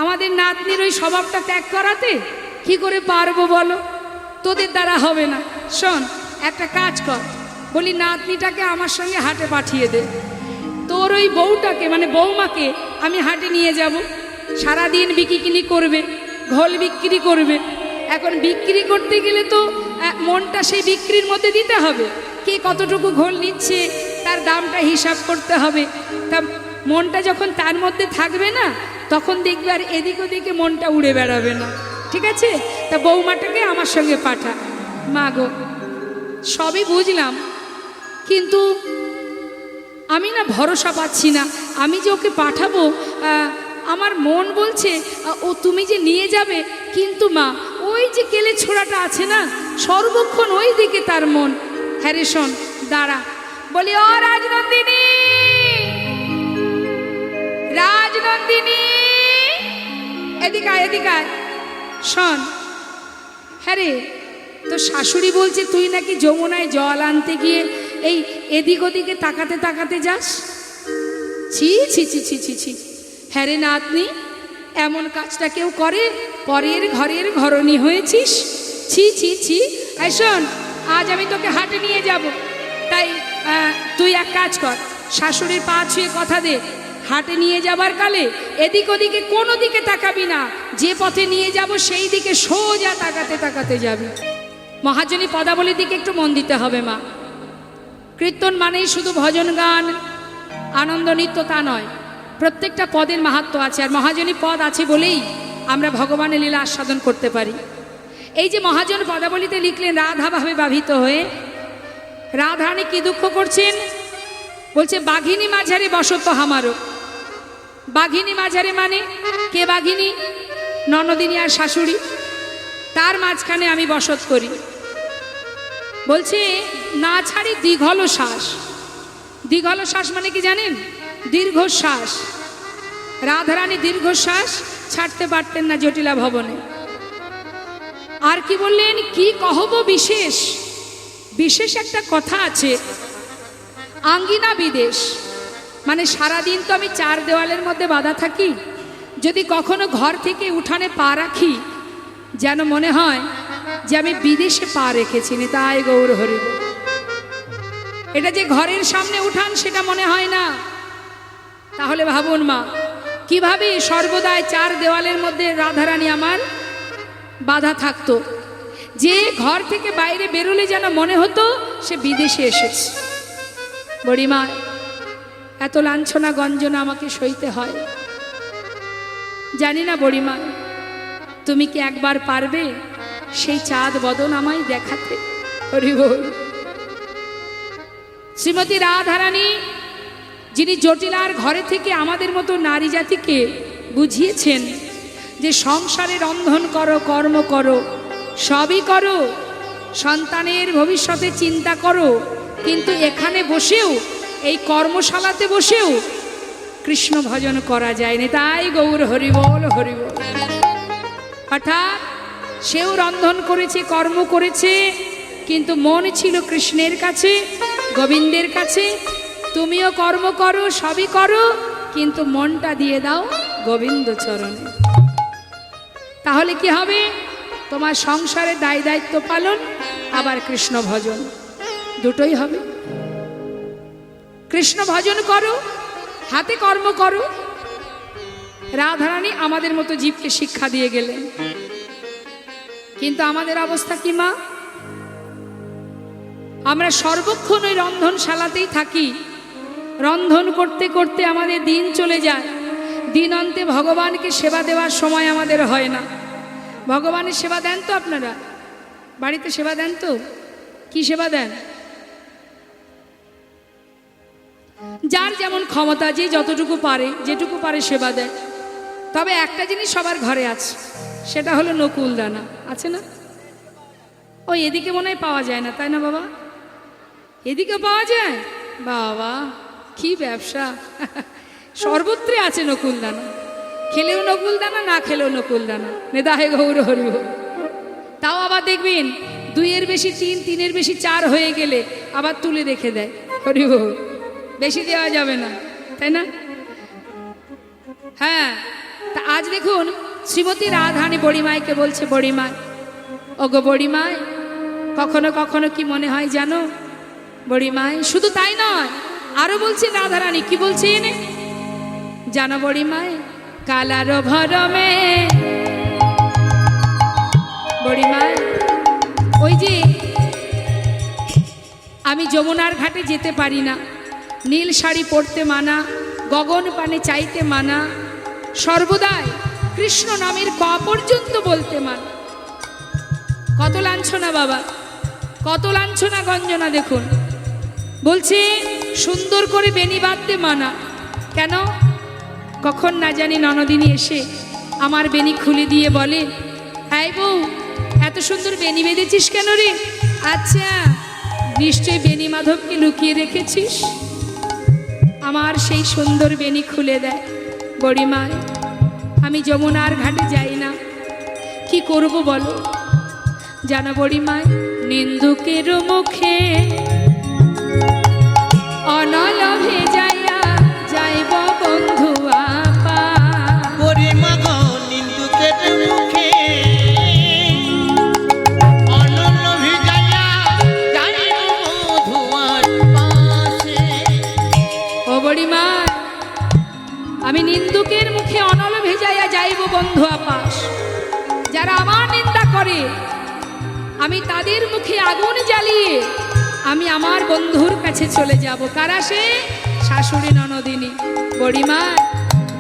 আমাদের নাতনির ওই স্বভাবটা ত্যাগ করাতে? কি করে পারবো বলো? তোদের দ্বারা হবে না। শোন, একটা কাজ কর, বলি নাতনিটাকে আমার সঙ্গে হাটে পাঠিয়ে দে, তোর ওই বউটাকে মানে বৌমাকে আমি হাটে নিয়ে যাব, সারাদিন বিক্রি কিনি করবে, ঘোল বিক্রি করবে। এখন বিক্রি করতে গেলে তো মনটা সেই বিক্রির মধ্যে দিতে হবে, কে কতটুকু ঘোল নিচ্ছে তার দামটা হিসাব করতে হবে। তা মনটা যখন তার মধ্যে থাকবে না, তখন দেখবে আর এদিক ওদিকে মনটা উড়ে বেড়াবে না, ঠিক আছে? তা বৌমাটাকে আমার সঙ্গে পাঠা। মা গো, সবই বুঝলাম, কিন্তু আমি না ভরসা পাচ্ছি না, আমি যে ওকে পাঠাবো, আমার মন বলছে ও তুমি যে নিয়ে যাবে, কিন্তু মা ওই যে কেলে ছোড়াটা আছে না, সর্বক্ষণ ওই দিকে তার মন। হ্যাঁ রে শোন, দাঁড়া, বলি ও রাজনন্দিনী, রাজনন্দিনী, এদিকে আয়, এদিকে আয়। শোন, হ্যাঁ রে, তো শাশুড়ি বলছে তুই নাকি যমুনায় জল আনতে গিয়ে এই এদিক ওদিকে তাকাতে তাকাতে যাস। ছি ছি ছি ছি ছি ছি। হ্যাঁ রে নাতনি, এমন কাজটা কেউ করে? পরের ঘরের ঘরণী হয়েছিস, ছি ছি ছি। এই শোন, আজ আমি তোকে হাটে নিয়ে যাব, তাই তুই এক কাজ কর, শাশুড়ির পা ছুঁয়ে কথা দে, হাটে নিয়ে যাবার কালে এদিক ওদিকে কোনো দিকে তাকাবি না, যে পথে নিয়ে যাব সেই দিকে সোজা তাকাতে তাকাতে যাবি। মহাজনী পদাবলীর দিকে একটু মন দিতে হবে মা। কীর্তন মানেই শুধু ভজন গান আনন্দ নৃত্য তা নয়, প্রত্যেকটা পদের মাহাত্ম্য আছে, আর মহাজনী পদ আছে বলেই আমরা ভগবানের লীলা আস্বাদন করতে পারি। এই যে মহাজন পদাবলীতে লিখলেন রাধা ভাবে বাধিত হয়ে, রাধারানী কি দুঃখ করছেন? বলছে বাঘিনী মাঝারে বসত হামারো, বাঘিনী মাঝারে মানে কে বাঘিনী? ননদিনী আর শাশুড়ি, তার মাঝখানে আমি বসত করি। বলছে না ছাড়ি দীঘল শ্বাস। দীঘল শ্বাস মানে কি জানেন? দীর্ঘশ্বাস। রাধারানী দীর্ঘশ্বাস ছাড়তে পারতেন না জটিলা ভবনে। আর কি বললেন? কি কহব বিশেষ, বিশেষ একটা কথা আছে, আঙ্গিনা বিদেশ। মানে সারাদিন তো আমি চার দেওয়ালের মধ্যে বাঁধা থাকি, যদি কখনো ঘর থেকে উঠানে পা রাখি যেন মনে হয় যে আমি বিদেশে পা রেখেছি। তাই গৌর হরিব। এটা যে ঘরের সামনে উঠান সেটা মনে হয় না। তাহলে ভাবুন মা, কিভাবে সর্বদাই চার দেওয়ালের মধ্যে রাধারানী আমার বাধা থাকতো, যে ঘর থেকে বাইরে বেরোলে যেন মনে হতো সে বিদেশে এসেছে। বড়িমা, এত লাঞ্ছনা গঞ্জনা আমাকে সইতে হয়। জানি না বড়িমা, তুমি কি একবার পারবে সেই চাঁদ বদন আমায় দেখাতে? হরি বল। শ্রীমতী রাধারানী, যিনি জটিলার ঘরে থেকে আমাদের মতো নারী জাতিকে বুঝিয়েছেন যে সংসারে রন্ধন করো, কর্ম করো, সবই করো, সন্তানের ভবিষ্যতে চিন্তা করো, কিন্তু এখানে বসেও, এই কর্মশালাতে বসেও কৃষ্ণ ভজন করা যায়নি। তাই গৌর হরিবল হরিবল। অর্থাৎ সেও রন্ধন করেছে, কর্ম করেছে, কিন্তু মন ছিল কৃষ্ণের কাছে, গোবিন্দের কাছে। তুমিও কর্ম করো, সবই করো, কিন্তু মনটা দিয়ে দাও গোবিন্দ চরণে। তাহলে কি হবে? তোমার সংসারে দায় দায়িত্ব পালন, আবার কৃষ্ণ ভজন, দুটোই হবে। কৃষ্ণ ভজন করো, হাতে কর্ম করো। রাধারানী আমাদের মতো জীবকে শিক্ষা দিয়ে গেলেন। কিন্তু আমাদের অবস্থা কি মা? আমরা সর্বক্ষণ ওই রন্ধনশালাতেই থাকি। রন্ধন করতে করতে আমাদের দিন চলে যায়। দিন অন্তে ভগবানকে সেবা দেওয়ার সময় আমাদের হয় না। ভগবানের সেবা দেন তো আপনারা? বাড়িতে সেবা দেন তো? কি সেবা দেন? যার যেমন ক্ষমতা, যে যতটুকু পারে, যেটুকু পারে সেবা দেয়। তবে একটা জিনিস সবার ঘরে আছে, সেটা হলো নকুল দানা। আছে না? ওই এদিকে মনে হয় পাওয়া যায় না, তাই না বাবা? এদিকে পাওয়া যায়? বাবা কি ব্যবসা! সর্বত্রে আছে নকুল দানা। খেলেও নকুল দানা, না খেলেও নকুল দানা। নেদাহে গৌর হরিব। তাও আবার দেখবেন দুইয়ের বেশি তিন, তিনের বেশি চার হয়ে গেলে আবার তুলে রেখে দেয়। হরিব, বেশি দেওয়া যাবে না, তাই না? হ্যাঁ, তা আজ দেখুন শ্রীমতী রাধারানী বড়িমাইকে বলছে, বড়িমাই, ওগো বড়িমাই, কখনো কখনো কি মনে হয় জানো বড়িমাই? শুধু তাই নয়, আরো বলছে রাধারানী। কি বলছেন জানো বড়িমাই? কালারো ভরমে বড়িমাই, ওই যে আমি যমুনার ঘাটে যেতে পারি না, নীল শাড়ি পরতে মানা, গগন পানে চাইতে মানা, সর্বদাই কৃষ্ণ নামের ক পর্যন্ত বলতে মানা। কত লাঞ্ছনা বাবা, কত লাঞ্ছনা গঞ্জনা! দেখুন বলছে সুন্দর করে বেনি বাঁধতে মানা। কেন? কখন না জানি ননদিনী এসে আমার বেনি খুলে দিয়ে বলে, এই বউ, এত সুন্দর বেনি বেঁধেছিস কেন রে? আচ্ছা, নিশ্চয়ই বেনি মাধবকে লুকিয়ে রেখেছিস। আমার সেই সুন্দর বেনি খুলে দেয়। বড়িমায়, আমি যমুনার ঘাটে যাই না, কি করব বলো? জানো বড়িমায়, নিন্দুকের মুখে অনলভে যাইয়া যাইব বন্ধু আপা। বড়িমা গো, নিন্দুকের মুখে অনলভে যাইয়া যাইব মধুয়ার পাশে। ও বড়িমা, আমি নিন্দুকের মুখে অনলভে যাইয়া যাইব বন্ধু আপাস। যারা আমার নিন্দা করে, আমি তাদের মুখে আগুন জ্বালিয়ে আমি আমার বন্ধুর কাছে চলে যাব। কারা সে? শাশুড়ি ননদিনী। বড়িমা,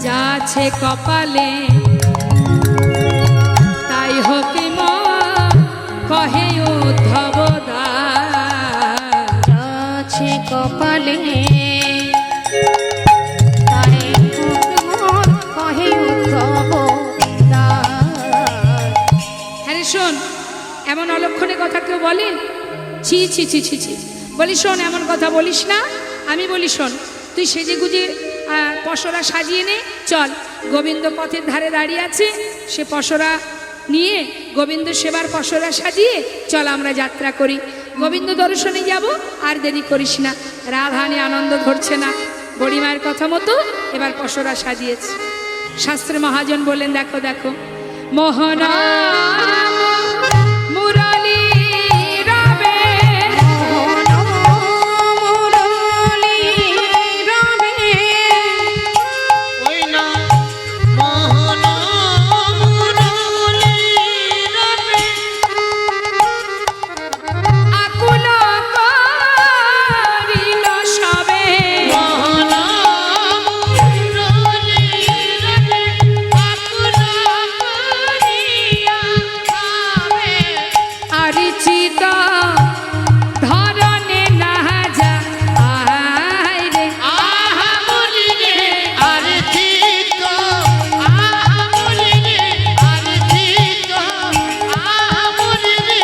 যা আছে কপালে তাই হোকে মা, কহে উদ্ধব দাস। যা আছে কপালে তাই হোক মা, বলে? ছি ছি ছি ছি ছি। বলি শোন, এমন কথা বলিস না। আমি বলি শোন, তুই সেজে গুজে পসরা সাজিয়ে নে, চল। গোবিন্দ পথের ধারে দাঁড়িয়ে আছে, সে পসরা নিয়ে গোবিন্দ সেবার পসরা সাজিয়ে চল আমরা যাত্রা করি, গোবিন্দ দর্শনে যাব, আর দেরি করিস না। রাধানি আনন্দ ধরছে না, বড়িমায়ের কথা মতো এবার পসরা সাজিয়েছে। শাস্ত্রে মহাজন বললেন, দেখো দেখো, মোহনা মুরলী রবে, মুরলী রবে, ওই না মোহন মুরলী রবে, আকুল করিল সবে, মোহন মুরলী রবে, আকুল করিয়া ভাবে। আরি চিত ধরনে না যা আয় রে, আহা বলি রে আর ঠিক, আহা বলি রে আর ঠিক, আহা বলি রে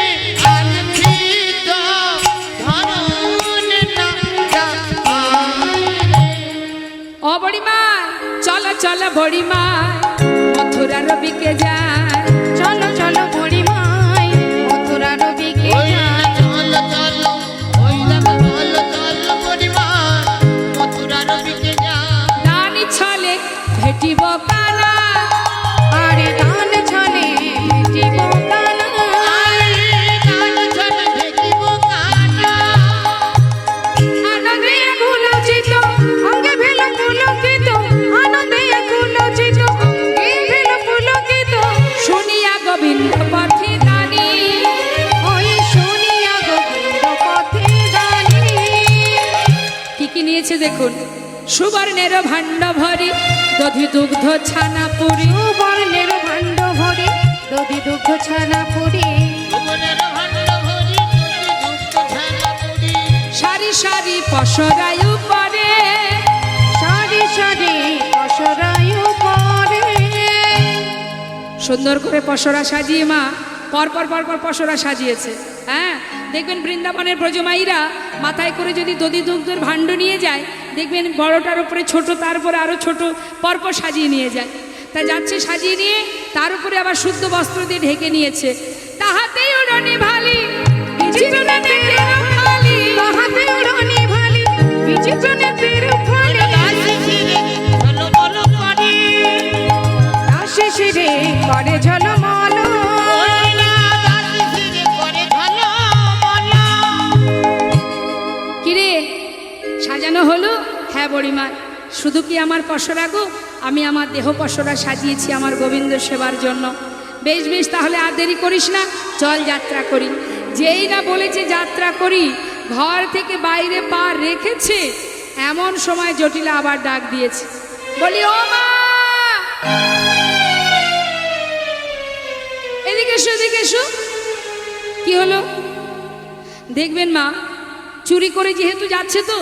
আর ঠিক, ধরুন না যা ও বড়িমা চলো চলো বড়িমা, মথুরা রবিকে যায়। চলো চলো বুড়িমাই মথুরা রবিকে ওই যায়। চলো চলো, ওই দেখো চলো চলো পরিবার মথুরা রবিকে যা। নানি ছলে ভেটিব কানা, আরে গান ছলে ভেটিব কানা, আনন্দে গুলচিত অঙ্গে ভেল পুলকিত, আনন্দে গুলচিত অঙ্গে ভেল পুলকিত, শুনিয়া গোবিন্দ পথে দানি, ওই শুনিয়া গোবিন্দ পথে গানি। কি কি নিয়েছে দেখুন, সুবর্ণের ভাণ্ড ভরি, দধি দুগ্ধ ছানা পুরি, সুবর্ণের ভাণ্ড ভরে দধি দুগ্ধ ছানা পুরি, সারি সারি পসরায় উপরে, সারি সারি পসরায়ু পরে। সুন্দর করে পসরা সাজিয়ে মা পরপর পরপর পসরা সাজিয়েছে। হ্যাঁ, দেখবেন বৃন্দাবনের ব্রজমাইরা মাথায় করে যদি দধি দুগ্ধের ভাণ্ড নিয়ে যায়, দেখবেন বড়টার উপরে ছোট, তারপরে আরো ছোট, পরপর সাজিয়ে নিয়ে যায়। তা যাচ্ছে সাজিয়ে নিয়ে, তার উপরে আবার শুদ্ধ বস্ত্র দিয়ে ঢেকে নিয়েছে। তাহাতেই উড়নে ভালি, বিচিত্রনে তেরো ফালি, তাহাতে উড়নি ভালি বিচিত্রনে তেরো ফালি, আশিস রে করে ঝলমল, কিরে সাজানো হলো? হ্যাঁ বড়িমা, শুধু কি আমার পসরা গো, আমি আমার দেহ পসরা সাজিয়েছি আমার গোবিন্দ সেবার জন্য। বেশ বেশ, তাহলে আর দেরি করিস না, চল যাত্রা করি। যেই না বলেছে যাত্রা করি, ঘর থেকে বাইরে পা রেখেছে, এমন সময় জটিলা আবার ডাক দিয়েছে। বলি ও মা, এদিকে এসো, এদিকে এসো। কি হলো? দেখবেন মা, চুরি করে যেহেতু যাচ্ছে, তো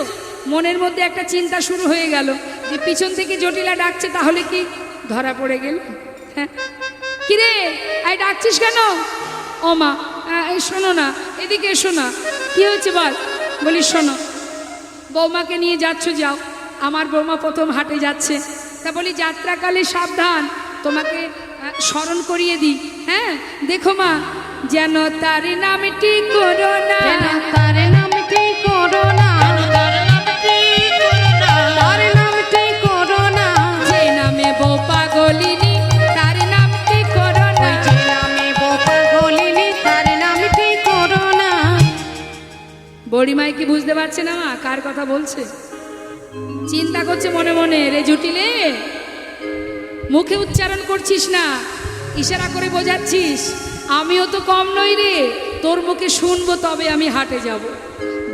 মনের মধ্যে একটা চিন্তা শুরু হয়ে গেল যে পিছন থেকে জটিলা ডাকছে, তাহলে কি ধরা পড়ে গেল? হ্যাঁ, কিরে এই ডাকছিস কেন? ও মা, এই শোনো না, এদিকে এসো না। কি হয়েছে বল? বলি শোনো, বৌমাকে নিয়ে যাচ্ছ, যাও। আমার বৌমা প্রথম হাটে যাচ্ছে, তা বলি যাত্রাকালে সাবধান, তোমাকে স্মরণ করিয়ে দিই। হ্যাঁ, দেখো মা, যেন তার নামটি করো না, যেন তার নামটি করো না, তার নামটি করো না, যে নামে বউ পাগলিনী তার নামটি করো না, ওই যে নামে বোপা গলিনি তার নামটি করো না। বড়িমাই কি বুঝতে পারছে না মা কার কথা বলছে? চিন্তা করছে মনে মনে, রে জটিলে, মুখে উচ্চারণ করছিস না, ইশারা করে বোঝাচ্ছিস। আমিও তো কম নই রে, তোর মুখে শুনবো তবে আমি হাটে যাব।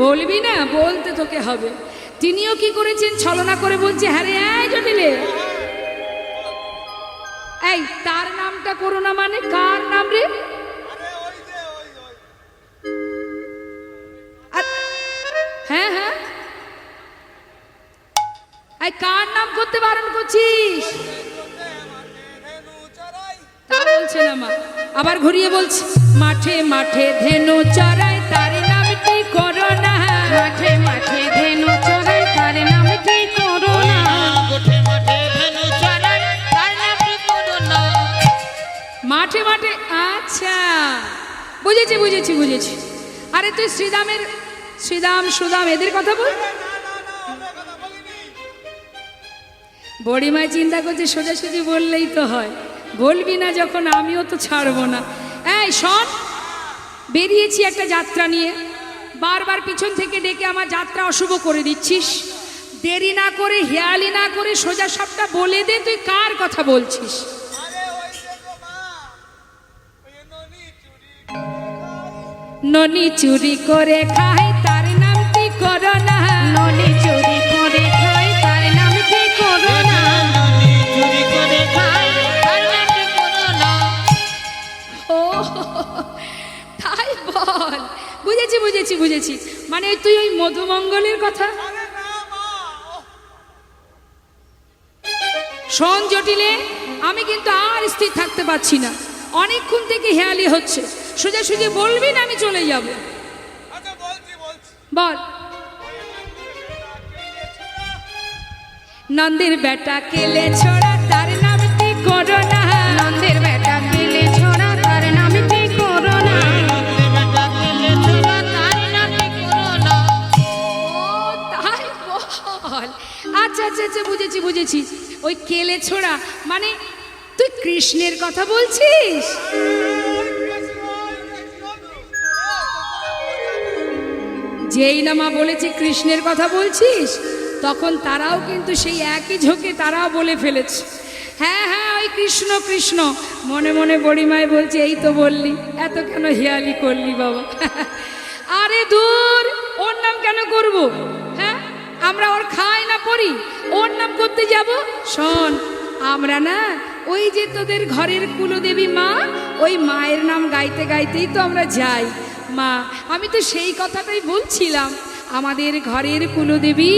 বলবি না, বলতে তোকে হবে। তিনিও কি করেছেন, ছলনা করে বলছে, হ্যাঁ রে, এই জটিলে, এই তার নামটা করো না মানে কার নাম রে? হ্যাঁ হ্যাঁ, এই কার নাম করতে বারণ করছিস? তা বলছে না মা। আবার ঘুরিয়ে বলছি, মাঠে মাঠে ধেনু চড়াই তার নামটি করোনা। মাঠে মাঠে ধেনু চড়াই তার নামটি করোনা। গোঠে মাঠে ধেনু চড়াই তার নামটি করোনা। মাঠে মাঠে, আচ্ছা বুঝেছি বুঝেছি বুঝেছি। আরে তুই শ্রীদাম সুদাম এদের কথা বল। বড়িমায় চিন্তা করছে সোজাসুজি বললেই তো হয়, বলবি না যখন আমিও তো ছাড়বো না। এই শোন, বেরিয়েছি একটা যাত্রা নিয়ে, বারবার পিছন থেকে ডেকে আমার যাত্রা অশুভ করে দিচ্ছিস। দেরি না করে হেয়ালি না করে সোজা সবটা বলে দে, তুই কার কথা বলছিস? ননি চুরি করে খাই তার নামটি করোনা। ননি চুরি করে খাই তার নামটি করোনা। চুরি করে খাই তার নামটি করোনা। ও তাই বল, বুঝেছি বুঝেছি বুঝেছি। মানে তুই ওই মধুমঙ্গলের কথা। শোন জটিলে, আমি কিন্তু আর স্থির থাকতে পারছি না, অনেকক্ষণ থেকে হেয়ালি হচ্ছে। সোজাসুজি বলবি না আমি চলে যাব। বল। নন্দের বেটা কেলে ছড়া তার নামটি করোনা। নন্দের বেটা কেলে ছড়া তার নামটি করোনা। বেটা কেলে ছোড়া তার নামটি করোনা। ও তাই বল। আচ্ছা আচ্ছা আচ্ছা, বুঝেছি বুঝেছি। ওই কেলে ছোড়া মানে তুই কৃষ্ণের কথা বলছিস? যেই না মা বলেছে কৃষ্ণের কথা বলছিস, তখন তারাও কিন্তু সেই একই ঝোঁকে তারাও বলে ফেলেছে, হ্যাঁ হ্যাঁ ওই কৃষ্ণ কৃষ্ণ। মনে মনে বড়িমায় বলছে, এই তো বললি, এত কেন হেয়ালি করলি বাবা? আরে দূর, ওর নাম কেন করব? হ্যাঁ, আমরা ওর খাই না পড়ি, ওর নাম করতে যাব? শোন, আমরা না ওই যে তোদের ঘরের কুলদেবী মা, ওই মায়ের নাম গাইতে গাইতেই তো আমরা যাই। মা, আমি তো সেই কথাটাই বলছিলাম, আমাদের ঘরের কুলদেবী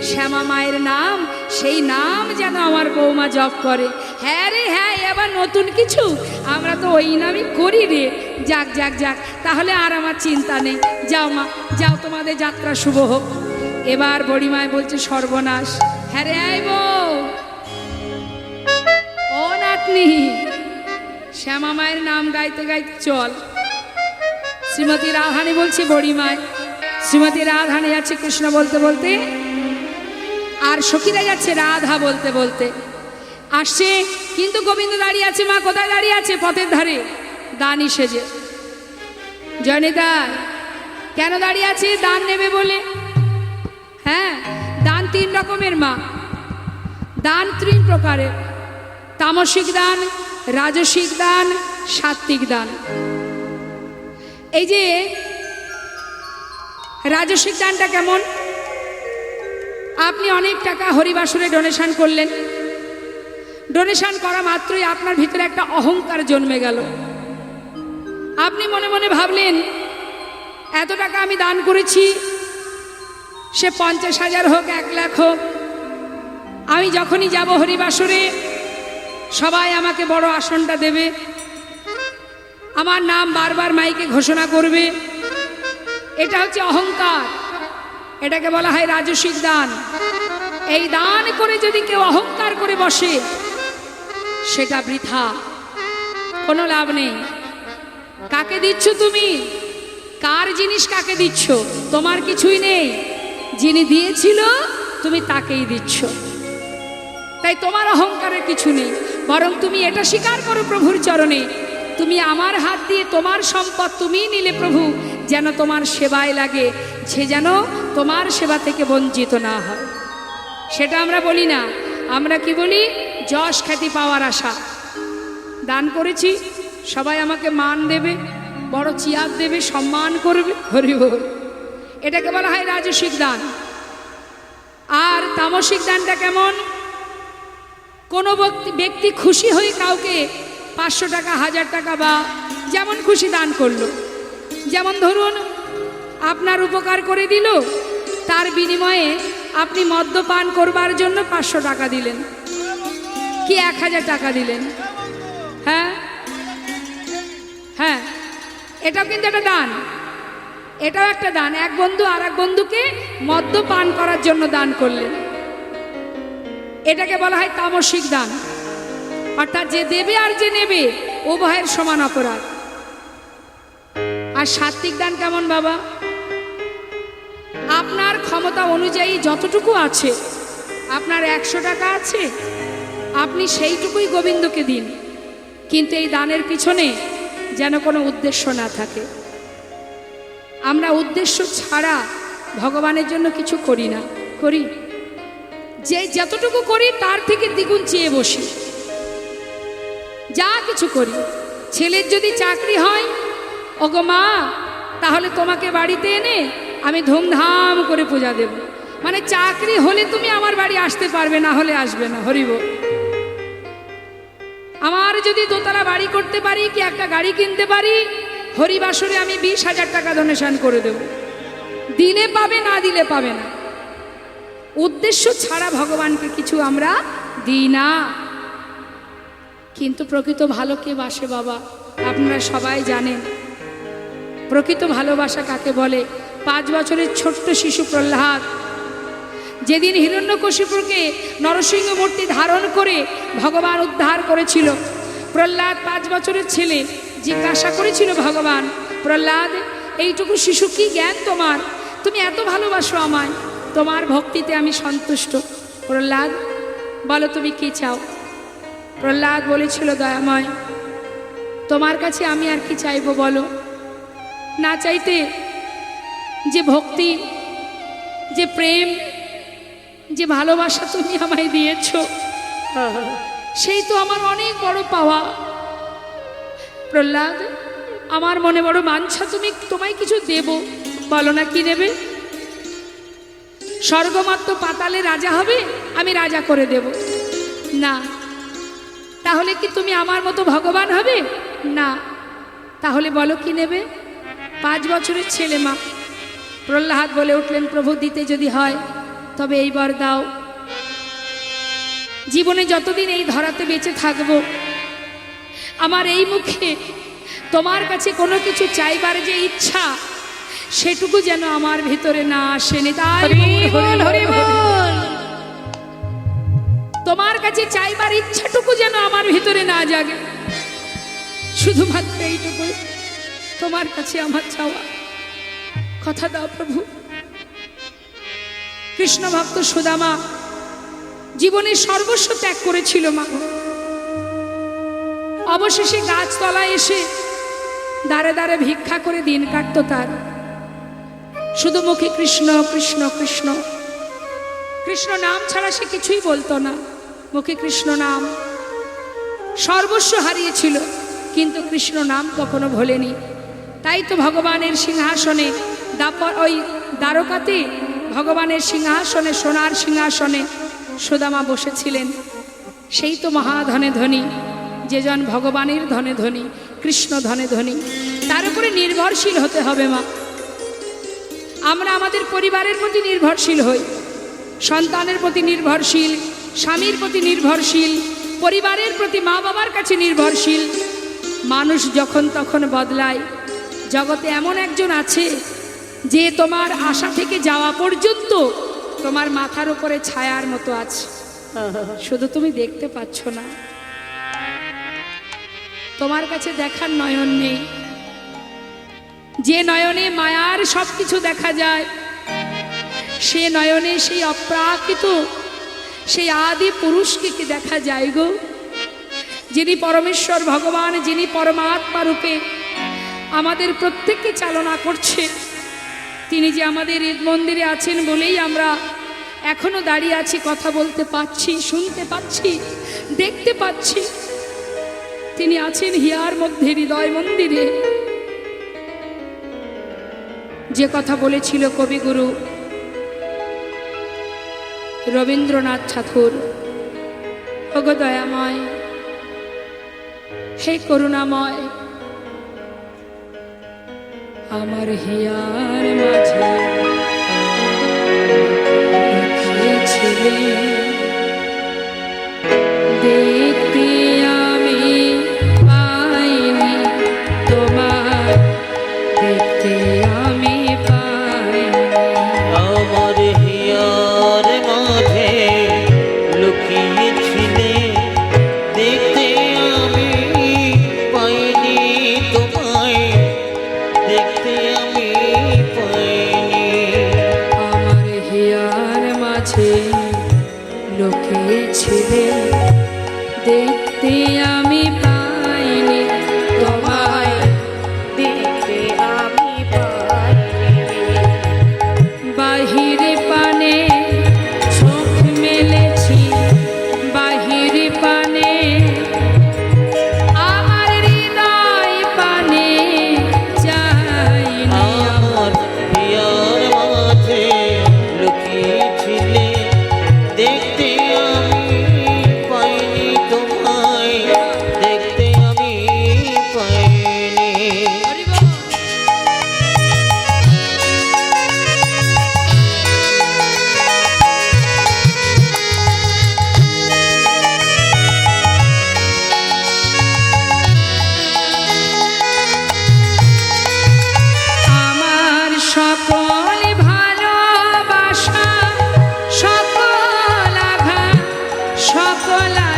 শ্যামা মায়ের নাম, সেই নাম যেন আমার বৌমা জপ করে। হ্যাঁ রে হ্যাঁ, এবার নতুন কিছু, আমরা তো ওই নামই করি রে। যাক যাক যাক, তাহলে আর আমার চিন্তা নেই। যাও মা যাও, তোমাদের যাত্রা শুভ হোক। এবার বড়িমায় বলছে, সর্বনাশ। হ্যাঁ রে আইব ও নাতনি, শ্যামা মায়ের নাম গাইতে গাইতে চল। শ্রীমতী রাধানী বলছে, বড়িমায়। শ্রীমতী রাধানী যাচ্ছে কৃষ্ণ বলতে বলতে, আর সখীরা যাচ্ছে রাধা বলতে বলতে। আসছে, কিন্তু গোবিন্দ দাঁড়িয়ে আছে। মা কোথায় দাঁড়িয়ে আছে? পথের ধারে দানি সেজে। জনিদা কেন দাঁড়িয়ে আছে? দান নেবে বলে। হ্যাঁ, দান 3 রকমের মা, দান 3 প্রকারের, তামসিক দান, রাজসিক দান, সাত্ত্বিক দান। এই যে রাজসিক দানটা কেমন? আপনি অনেক টাকা হরিবাসরে ডোনেশন করলেন, ডোনেশন করা মাত্রই আপনার ভিতরে একটা অহংকার জন্মে গেল। আপনি মনে মনে ভাবলেন, এত টাকা আমি দান করেছি, সে 50,000 হোক 1 লাখ হোক, আমি যখনই যাব হরিবাসরে সবাই আমাকে বড় আসনটা দেবে, আমার নাম বারবার মাইকে ঘোষণা করবে। এটা হচ্ছে অহংকার, এটাকে বলা হয় রাজসিক দান। এই দান করে যদি কেউ অহংকার করে বসে, সেটা বৃথা, কোনো লাভ নেই। কাকে দিচ্ছ তুমি? কার জিনিস কাকে দিচ্ছ? তোমার কিছুই নেই, যিনি দিয়েছিল তুমি তাকেই দিচ্ছ। তাই তোমার অহংকারের কিছু নেই, বরং তুমি এটা স্বীকার করো প্রভুর চরণে, তুমি আমার হাত দিয়ে তোমার সম্পদ তুমিই নিলে প্রভু, যেন তোমার সেবায় লাগে, সে যেন তোমার সেবা থেকে বঞ্চিত না হয়। সেটা আমরা বলি না, আমরা কি বলি? যশ খ্যাতি পাওয়ার আশা। দান করেছি, সবাই আমাকে মান দেবে, বড় চেয়ার দেবে, সম্মান করবে, হরি বল। এটাকে বলা হয় রাজসিক দান। আর তামসিক দানটা কেমন? কোনো ব্যক্তি খুশি হয়ে কাউকে 500 টাকা, 1000 টাকা বা যেমন খুশি দান করলো। যেমন ধরুন, আপনার উপকার করে দিল, তার বিনিময়ে আপনি মদ্যপান করবার জন্য 500 টাকা দিলেন, কি 1000 টাকা দিলেন। হ্যাঁ, হ্যাঁ, এটাও কিন্তু একটা দান, এটাও একটা দান। এক বন্ধু আর এক বন্ধুকে মদ্যপান করার জন্য দান করলেন, এটাকে বলা হয় তামসিক দান। অর্থাৎ যে দেবে আর যে নেবে উভয়ের সমান অপরাধ। আর সাত্বিক দান কেমন বাবা? আপনার ক্ষমতা অনুযায়ী যতটুকু আছে, আপনার 100 টাকা আছে, আপনি সেইটুকুই গোবিন্দকে দিন, কিন্তু এই দানের পিছনে যেন কোনো উদ্দেশ্য না থাকে। আমরা উদ্দেশ্য ছাড়া ভগবানের জন্য কিছু করি না, করি যে যতটুকু করি তার থেকে দ্বিগুণ চেয়ে বসি, যা কিছু করি। ছেলের যদি চাকরি হয়, ওগো মা তাহলে তোমাকে বাড়িতে এনে আমি ধুমধাম করে পূজা দেব, মানে চাকরি হলে তুমি আমার বাড়ি আসতে পারবে, না হলে আসবে না। হরিব। আমার যদি দোতলা বাড়ি করতে পারি কি একটা গাড়ি কিনতে পারি, হরিবাসরে আমি 20,000 টাকা ডোনেশন করে দেব, দিলে পাবে না দিলে পাবে না। উদ্দেশ্য ছাড়া ভগবানকে কিছু আমরা দিই না। কিন্তু প্রকৃত ভালো কে বাসে বাবা? আপনারা সবাই জানেন প্রকৃত ভালোবাসা কাকে বলে। 5 বছরের ছোট্ট শিশু প্রহ্লাদ যেদিন হিরণ্যকশিপুরকে নরসিংহ মূর্তি ধারণ করে ভগবান উদ্ধার করেছিল, প্রহ্লাদ 5 বছরের ছেলে জিজ্ঞাসা করেছিল ভগবান, প্রহ্লাদ এইটুকু শিশু কি জ্ঞান তোমার, তুমি এত ভালোবাসো আমায়, তোমার ভক্তিতে আমি সন্তুষ্ট। প্রহ্লাদ বলো তুমি কি চাও? প্রহ্লাদ বলেছিল, দয়াময় তোমার কাছে আমি আর কি চাইবো বলো? না চাইতে যে ভক্তি, যে প্রেম, যে ভালোবাসা তুমি আমায় দিয়েছ, সেই তো আমার অনেক বড় পাওয়া। প্রহ্লাদ আমার মনে বড় বাঞ্ছা, তোমায় কিছু দেব, বলো না কি দেবে? স্বর্গমাত্র পাতালে রাজা হবে, আমি রাজা করে দেব। না। তাহলে কি তুমি আমার মতো ভগবান হবে? না। তাহলে বলো কি নেবে? 5 বছরের ছেলে মা। প্রহ্লাদ বলে উঠলেন, প্রভু দিতে যদি হয় তবে এইবার দাও। জীবনে যতদিন এই ধরাতে বেঁচে থাকব, আমার এই মুখে তোমার কাছে কোনো কিছু চাইবার যে ইচ্ছা, সেটুকু যেন আমার ভিতরে না আসেনি। তাই তোমার কাছে চাইবার ইচ্ছাটুকু যেন আমার ভিতরে না জাগে, শুধুমাত্র এইটুকু তোমার কাছে আমার চাওয়া। কথা দাও প্রভু। কৃষ্ণ ভক্ত সুদামা জীবনের সর্বস্ব ত্যাগ করেছিল মা। অবশেষে গাছতলায় এসে দাঁড়ে দাঁড়ে ভিক্ষা করে দিন কাটতো তার। শুধু মুখে কৃষ্ণ কৃষ্ণ কৃষ্ণ কৃষ্ণ নাম ছাড়া সে কিছুই বলতো না। মুখে কৃষ্ণ নাম, সর্বস্ব হারিয়েছিল কিন্তু কৃষ্ণ নাম কখনো ভোলেনি। তাই তো ভগবানের সিংহাসনে ওই দ্বারকাতে ভগবানের সিংহাসনে, সোনার সিংহাসনে সুদামা বসেছিলেন। সেই তো মহাধনে ধনী, যেজন ভগবানের ধনে ধনী, কৃষ্ণ ধনে ধনী। তার উপরে নির্ভরশীল হতে হবে মা। আমরা আমাদের পরিবারের প্রতি নির্ভরশীল হই, সন্তানের প্রতি নির্ভরশীল, স্বামীর প্রতি নির্ভরশীল, পরিবারের প্রতি মা বাবার কাছে নির্ভরশীল। মানুষ যখন তখন বদলায়। জগতে এমন একজন আছে যে তোমার আসা থেকে যাওয়া পর্যন্ত তোমার মাথার উপরে ছায়ার মতো আছে, শুধু তুমি দেখতে পাচ্ছ না। তোমার কাছে দেখার নয়ন নেই। যে নয়নে মায়ার সবকিছু দেখা যায়, সে নয়নে সেই অপ্রাকৃত, সেই আদি পুরুষকে কি দেখা যায় গো? যিনি পরমেশ্বর ভগবান, যিনি পরমাত্মা রূপে আমাদের প্রত্যেককে চালনা করছে, তিনি যে আমাদের ঈদ মন্দিরে আছেন বলেই আমরা এখনো দাঁড়িয়ে আছি, কথা বলতে পাচ্ছি, শুনতে পাচ্ছি, দেখতে পাচ্ছি। তিনি আছেন হিয়ার মধ্যে, হৃদয় মন্দিরে। যে কথা বলেছিল কবিগুরু রবীন্দ্রনাথ ঠাকুর, ওগো দয়াময়, হে করুণাময়, আমার হিয়ার মাঝে রেখেছিলে, দেখতে আমি পাইনি তোমার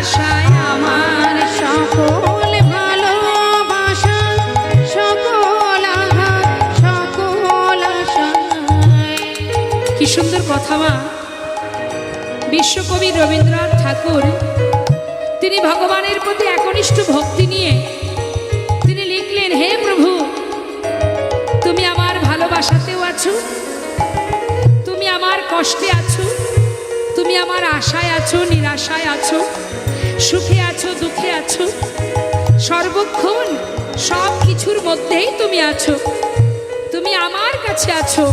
আশায় আমার সকল ভালোবাসা, সকল আঘাত, সকল আশায়। কি সুন্দর কথা মা। বিশ্বকবি রবীন্দ্রনাথ ঠাকুর তিনি ভগবানের প্রতি একনিষ্ঠ ভক্তি নিয়ে তিনি লিখলেন, হে প্রভু, তুমি আমার ভালোবাসাতেও আছো, তুমি আমার কষ্টে আছো, তুমি আমার আশায় আছো, নিরাশায় আছো, সুখে আছো, দুঃখে আছো, সর্বক্ষণ সব কিছুর মধ্যেই তুমি আছো। তুমি আমার কাছে আছো,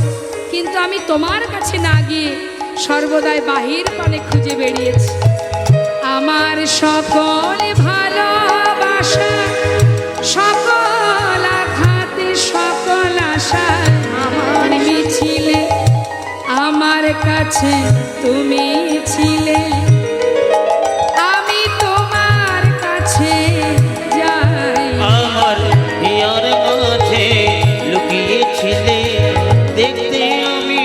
কিন্তু আমি তোমার কাছে না গিয়ে সর্বদাই বাহির পানে খুঁজে বেরিয়েছি। আমার সকল ভালোবাসা, সকল আঘাতে, সকল আশায় আমার মিছিলে আমার কাছে তুমি ছিলে, আমি তোমার কাছে যাই। আমার হিয়ার মাঝে লুকিয়েছিলে, দেখতে আমি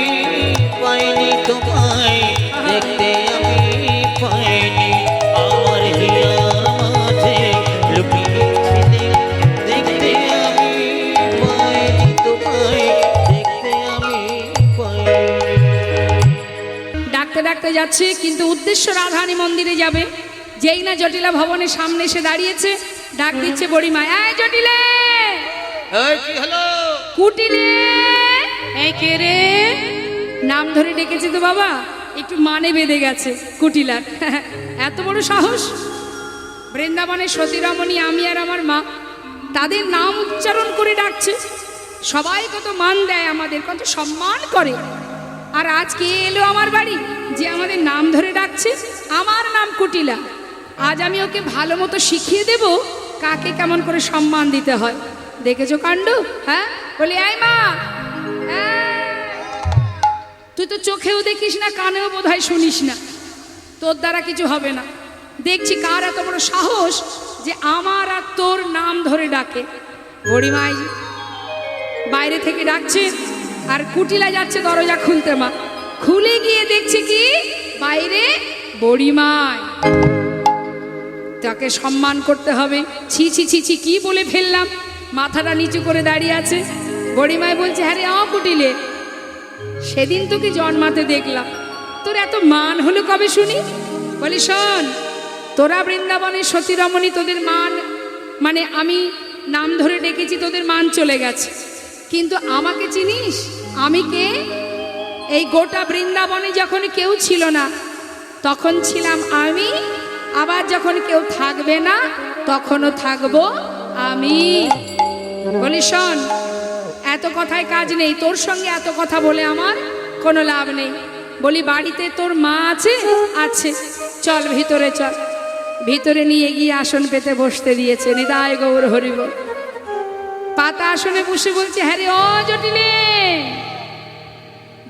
পাইনি তোমায়, দেখতে আমি পাইনি। আমার হিয়ার মাঝে লুকিয়েছিলে, দেখতে আমি পাইনি তোমায়, দেখতে আমি পাইনি। ডাকতে ডাকতে যাচ্ছে, কিন্তু উদ্দেশ্য রাধারানী মন্দিরে যাবে। যেই না জটিলা ভবনের সামনে এসে দাঁড়িয়েছে, ডাক দিচ্ছে বুড়িমা, এই জটিলে, এই কি হলো? কুটিলে। এই কে রে? নাম ধরে ডেকেছে তো বাবা, একটু মানে বেঁধে গেছে কুটিলার। এত বড় সাহস! বৃন্দাবনের সতীরমণী আমি আর আমার মা, তাদের নাম উচ্চারণ করে ডাকছে। সবাই কত মান দেয় আমাদের, কত সম্মান করে। আর আজ কে এলো আমার বাড়ি যে আমাদের নাম ধরে ডাকছে? আমার নাম কুটিলা। আজ আমি ওকে ভালো মতো শিখিয়ে দেব কাকে কেমন করে সম্মান দিতে হয়। দেখেছো কাণ্ড? হ্যাঁ, বলি এই মা, তুই তো চোখেও দেখিস না, কানেও বোধহয় শুনিস না, তোর দ্বারা কিছু হবে না। দেখছি কার এত বড় সাহস যে আমার আর তোর নাম ধরে ডাকে। বুড়িমাই বাইরে থেকে ডাকছে, আর কুটিলা যাচ্ছে দরজা খুলতে। মা খুলে গিয়ে দেখছে কি বাইরে বুড়িমাই। তাকে সম্মান করতে হবে। ছি ছি ছি ছি, কি বলে ফেললাম! মাথাটা নিচু করে দাঁড়িয়ে আছে। বুড়িমাই বলছে, হ্যাঁ রে কুটিলে, সেদিন তোকে জন্মাতে দেখলাম, তোর এত মান হলো কবে শুনি? বলি শোন, তোরা বৃন্দাবনের সতীরমণী, তোদের মান মানে আমি নাম ধরে ডেকেছি, তোদের মান চলে গেছে। কিন্তু আমাকে চিনিস? আমি কে? এই গোটা বৃন্দাবনে যখন কেউ ছিল না তখন ছিলাম আমি, আবার যখন কেউ থাকবে না তখনও থাকবো আমি। বলি শোন, এত কথায় কাজ নেই, তোর সঙ্গে এত কথা বলে আমার কোনো লাভ নেই। বলি বাড়িতে তোর মা আছে? আছে, চল ভিতরে চল। ভিতরে নিয়ে গিয়ে আসন পেতে বসতে দিয়েছে। নিতাই গৌর হরিবল। পাতা আসনে বসে বলছে, হ্যাঁ রে ও জটিলে,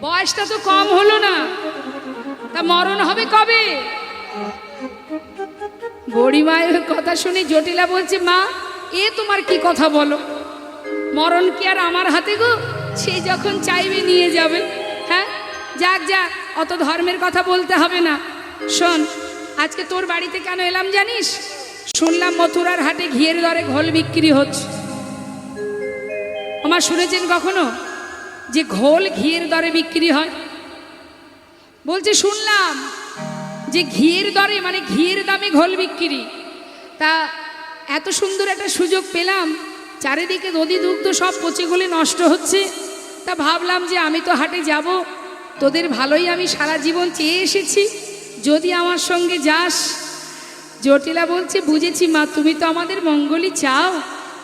বয়সটা তো কম হলো না, তা মরণ হবে কবে? বুড়িমায়ের কথা শুনে জটিলা বলছে, মা এ তোমার কি কথা বলো? মরণ কি আর আমার হাতে গো? সে যখন চাইবে নিয়ে যাবে। হ্যাঁ, যাক যাক, অত ধর্মের কথা বলতে হবে না। শোন, আজকে তোর বাড়িতে কেন এলাম জানিস? শুনলাম মথুরার হাটে ঘিয়ের দরে ঘোল বিক্রি হচ্ছে। আমার শুনেছেন কখনো যে ঘোল ঘিয়ের দরে বিক্রি হয়? বলছে শুনলাম যে ঘিয়ের দরে, মানে ঘিয়ের দামে ঘোল বিক্রি। তা এত সুন্দর একটা সুযোগ পেলাম, চারিদিকে দধি দুগ্ধ সব পচে গলে নষ্ট হচ্ছে। তা ভাবলাম যে আমি তো হাটে যাব, তোদের ভালোই আমি সারা জীবন চেয়ে এসেছি, যদি আমার সঙ্গে যাস। জটিলা বলছে, বুঝেছি মা, তুমি তো আমাদের মঙ্গলই চাও,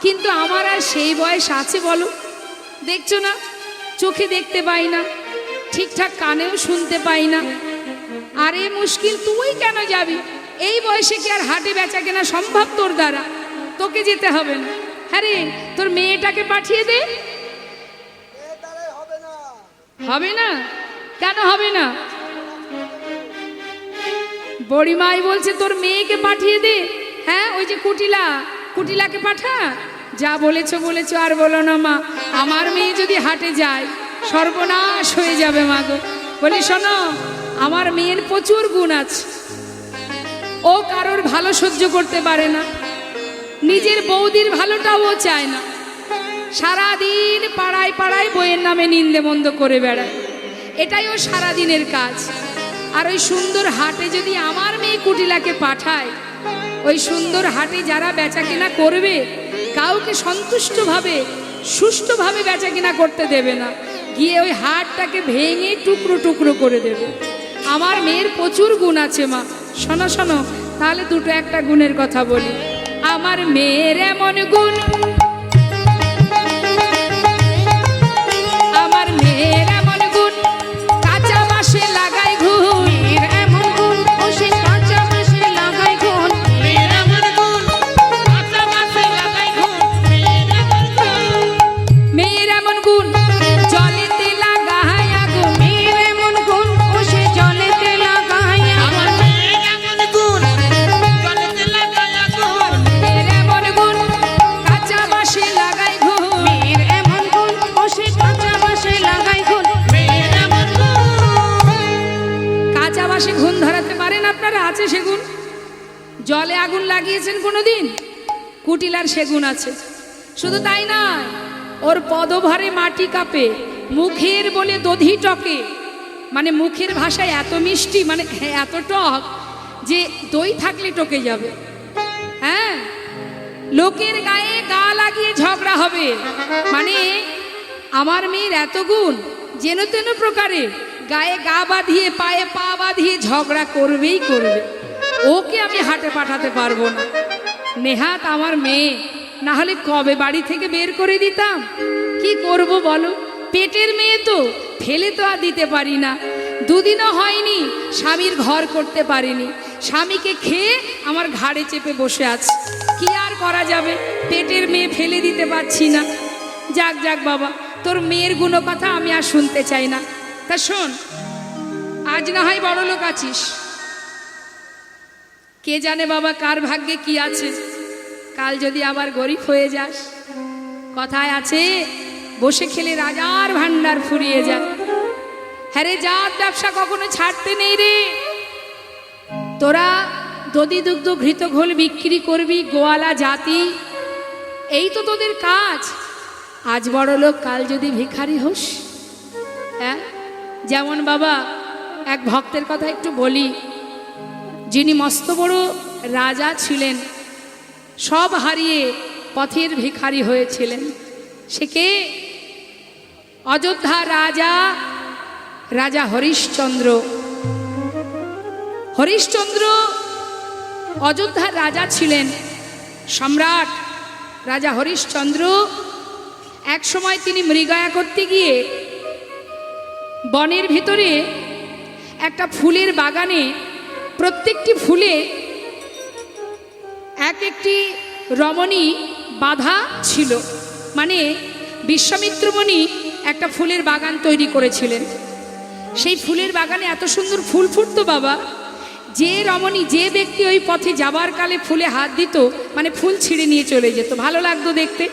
কিন্তু আমার আর সেই বয়স আছে বলো? দেখছো না, চোখে দেখতে পাই না, ঠিকঠাক কানেও শুনতে পাই না। আরে মুশকিল, তুই কেন যাবি? এই বয়সে কি আর হাটে বেচা কেনা সম্ভব তোর দ্বারা? তোকে যেতে হবে না। হ্যাঁ রে, তোর মেয়েটাকে পাঠিয়ে দে। হবে না? কেন হবে না? বড়িমাই বলছে তোর মেয়েকে পাঠিয়ে দে। হ্যাঁ, ওই যে কুটিলাকে পাঠা। যা বলেছো বলেছো, আর বলো না মা, আমার মেয়ে যদি হাটে যায় সর্বনাশ হয়ে যাবে মা গো। বলি শোনো, আমার মেয়ের প্রচুর গুণ আছে, ও ও কারোর ভালো সহ্য করতে পারে না, নিজের বৌদির ভালোটাও ও চায় না। সারাদিন পাড়ায় পাড়ায় বইয়ের নামে নিন্দে মন্দ করে বেড়ায়, এটাই ও সারাদিনের কাজ। আর ওই সুন্দর হাটে যদি আমার মেয়ে কুটিলাকে পাঠায়, ওই সুন্দর হাটে যারা বেচা কেনা করবে কাউকে সন্তুষ্টভাবে সুষ্ঠুভাবে বেচা কেনা করতে দেবে না, গিয়ে ওই হাটটাকে ভেঙে টুকরো টুকরো করে দেবে। আমার মেয়ের প্রচুর গুণ আছে মা, শোনো শোনো, তাহলে দুটো একটা গুণের কথা বলি। আমার মেয়ের এমন গুণ, আমার মেয়ের এমন গুণ, কাঁচা বাঁশে লাগাই ঘুণ। মেয়ের এমন গুণ, ও সে কাঁচা বাঁশে লাগায় গুণ। মেয়ের এমন গুণ, কাঁচা বাঁশে লাগাই ঘুণ। মেয়ের এমন গুণ, জলেতে লাগায় আগুন। মেয়ের এমন গুণ, ও সে জলেতে লাগায় আমার আগুন। মেয়ের এমন গুণ, জলেতে লাগাই আগুন। মেয়ের এমন গুণ, কাঁচা বাঁশে লাগাই ঘুণ। মেয়ের এমন গুণ, ও সে কাঁচা বাঁশে লাগায় গুণ। মেয়ের এমন গুণ, কাঁচা বাঁশে ঘুণ ধরাতে পারেন আপনারা? আছে সেগুন? জলে আগুন লাগিয়েছেন কোনোদিন? কুটিলার সেগুন আছে। শুধু তাই নয়, ওর পদভরে মাটি কাঁপে, মুখের বলে দধি টকে। মানে মুখের ভাষায় এত মিষ্টি, মানে এত টক যে দই থাকলে টকে যাবে। হ্যাঁ, লোকের গায়ে গা লাগিয়ে ঝগড়া হবে। মানে আমার মেয়ের এত গুণ, যেন তেন প্রকারে গায়ে গা বাঁধিয়ে পায়ে পা বাঁধিয়ে ঝগড়া করবেই করবে। ওকে আমি হাটে পাঠাতে পারবো না। নেহাত আমার মেয়ে, না হলে কবে বাড়ি থেকে বের করে দিতাম। কি করব বলো, পেটের মেয়ে তো, ফেলে তো আর দিতে পারি না। দুদিনও হয়নি স্বামীর ঘর করতে পারিনি, স্বামীকে খেয়ে আমার ঘাড়ে চেপে বসে আছে। কি আর করা যাবে, পেটের মেয়ে ফেলে দিতে পারছি না। যাক যাক বাবা, তোর মেয়ের গুণকথা আমি আর শুনতে চাই না। তা শোন, আজ না হয় বড় লোক আছিস, কে জানে বাবা কার ভাগ্যে কি আছে, কাল যদি আবার গরিব হয়ে যাস। কথায় আছে, বসে খেলে রাজার ভান্ডার ফুরিয়ে যায়। হ্যাঁ রে, জাত ব্যবসা কখনো ছাড়তে নেই রে। তোরা দধি দুগ্ধ ঘৃত ঘোল বিক্রি করবি, গোয়ালা জাতি, এই তো তোদের কাজ। আজ বড় লোক, কাল যদি ভিখারি হোস। হ্যাঁ, যেমন বাবা এক ভক্তের কথা একটু বলি, যিনি মস্ত বড় রাজা ছিলেন, সব হারিয়ে পথের ভিখারি হয়েছিলেন। সে কে? অযোধ্যা রাজা, রাজা হরিশ্চন্দ্র। হরিশ্চন্দ্র অযোধ্যার রাজা ছিলেন, সম্রাট রাজা হরিশ্চন্দ্র। এক সময় তিনি মৃগয়া করতে গিয়ে বনের ভিতরে একটা ফুলের বাগানে, প্রত্যেকটি ফুলে এক একটি রমণী বাধা ছিল। মানে বিশ্বামিত্র মুনি একটা ফুলের বাগান তৈরি করেছিলেন। সেই ফুলের বাগানে এত সুন্দর ফুল ফুটতো বাবা, যে রমণী, যে ব্যক্তি ওই পথে যাবার কালে ফুলে হাত দিত, মানে ফুল ছিঁড়ে নিয়ে চলে যেত, ভালো লাগতো দেখতে।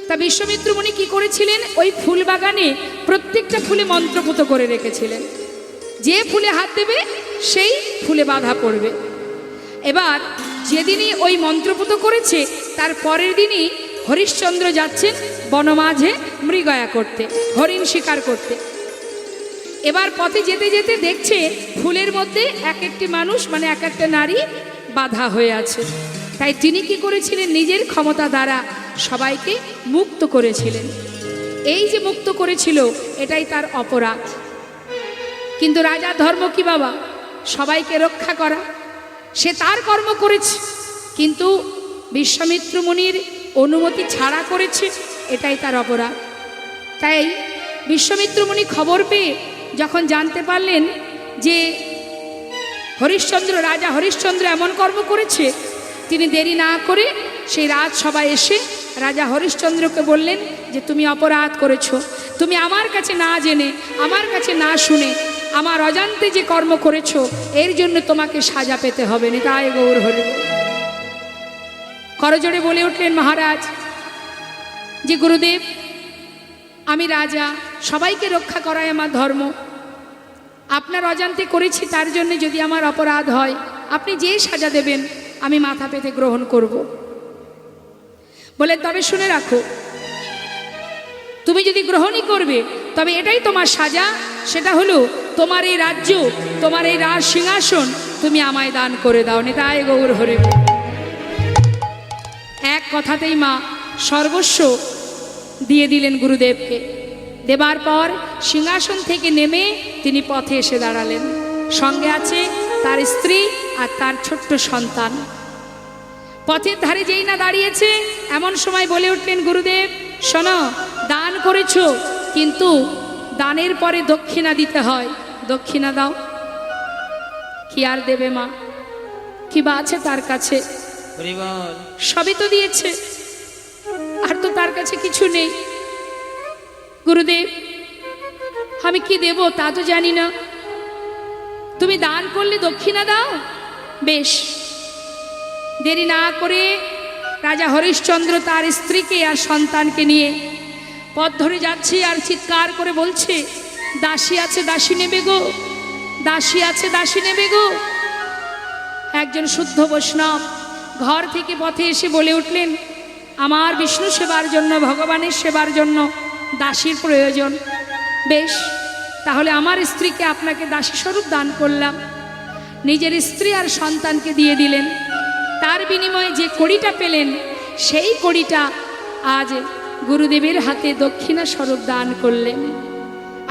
তা বিশ্বামিত্র মুনি কি করেছিলেন, ওই ফুল বাগানে প্রত্যেকটা ফুলে মন্ত্রপুত করে রেখেছিলেন। যে ফুলে হাত দেবে সেই ফুলে বাধা পড়বে। এবার যেদিনই ওই মন্ত্রপুত করেছে, তার পরের দিনই হরিশ্চন্দ্র যাচ্ছেন বনমাঝে মৃগয়া করতে, হরিণ শিকার করতে। এবার পথে যেতে যেতে দেখছে ফুলের মধ্যে এক একটি মানুষ, মানে এক একটা নারী বাধা হয়ে আছে। তাই তিনি কি করেছিলেন, নিজের ক্ষমতা দ্বারা সবাইকে মুক্ত করেছিলেন। এই যে মুক্ত করেছিল, এটাই তার অপরাধ। কিন্তু রাজার ধর্ম কি বাবা? সবাইকে রক্ষা করা। সে তার কর্ম করেছে, কিন্তু বিশ্বামিত্র মুনির অনুমতি ছাড়া করেছে, এটাই তার অপরাধ। তাই বিশ্বামিত্র মুনি খবর পেয়ে যখন জানতে পারলেন যে হরিশ্চন্দ্র, রাজা হরিশ্চন্দ্র এমন কর্ম করেছে, তিনি দেরি না করে সেই রাজসভায় এসে রাজা হরিশ্চন্দ্রকে বললেন যে তুমি অপরাধ করেছ, তুমি আমার কাছে না জেনে, আমার কাছে না শুনে, আমার অজান্তে যে কর্ম করেছ, এর জন্য তোমাকে সাজা পেতে হবে। নিতাই গৌর হরি। করজোড়ে বলে উঠলেন মহারাজ যে গুরুদেব, আমি রাজা, সবাইকে রক্ষা করাই আমার ধর্ম। আপনার অজান্তে করেছি, তার জন্য যদি আমার অপরাধ হয় আপনি যে সাজা দেবেন আমি মাথা পেতে গ্রহণ করব। বলে তবে শুনে রাখো, তুমি যদি গ্রহণই করবে তবে এটাই তোমার সাজা, সেটা হলো তোমার এই রাজ্য, তোমার এই রাজ সিংহাসন তুমি আমায় দান করে দাও। নিতাই গৌর হরি বল। এক কথাতেই মা সর্বস্ব দিয়ে দিলেন গুরুদেবকে। দেবার পর সিংহাসন থেকে নেমে তিনি পথে এসে দাঁড়ালেন। সঙ্গে আছে তার স্ত্রী আর তার ছোট্ট সন্তান। পথের ধারে যেই না দাঁড়িয়েছে এমন সময় বলে উঠলেন, গুরুদেব শোনো, দান করেছো কিন্তু দানের পরে দক্ষিণা দিতে হয়, দক্ষিণা দাও। কি আর দেবে মা, কি বা আছে তার কাছে? হরি বল। সবই তো দিয়েছে, আর তো তার কাছে কিছু নেই। গুরুদেব আমি কি দেব তা তো জানি না, তুমি দান করলে দক্ষিণা দাও। বেশ। দেরি না করে রাজা হরিশ্চন্দ্র তার স্ত্রীকে আর সন্তানকে নিয়ে পথ ধরে যাচ্ছে আর চিৎকার করে বলছে, দাসী আছে দাসী নেবে গো, দাসী আছে দাসী নেবে গো। একজন শুদ্ধ বৈষ্ণব ঘর থেকে পথে এসে বলে উঠলেন, আমার বিষ্ণু সেবার জন্য, ভগবানের সেবার জন্য দাসীর প্রয়োজন। বেশ, তাহলে আমার স্ত্রীকে আপনাকে দাসী স্বরূপ দান করলাম। নিজের স্ত্রী আর সন্তানকে দিয়ে দিলেন। তার বিনিময়ে যে কড়িটা পেলেন সেই কড়িটা আজ গুরুদেবের হাতে দক্ষিণা স্বরূপ দান করলেন।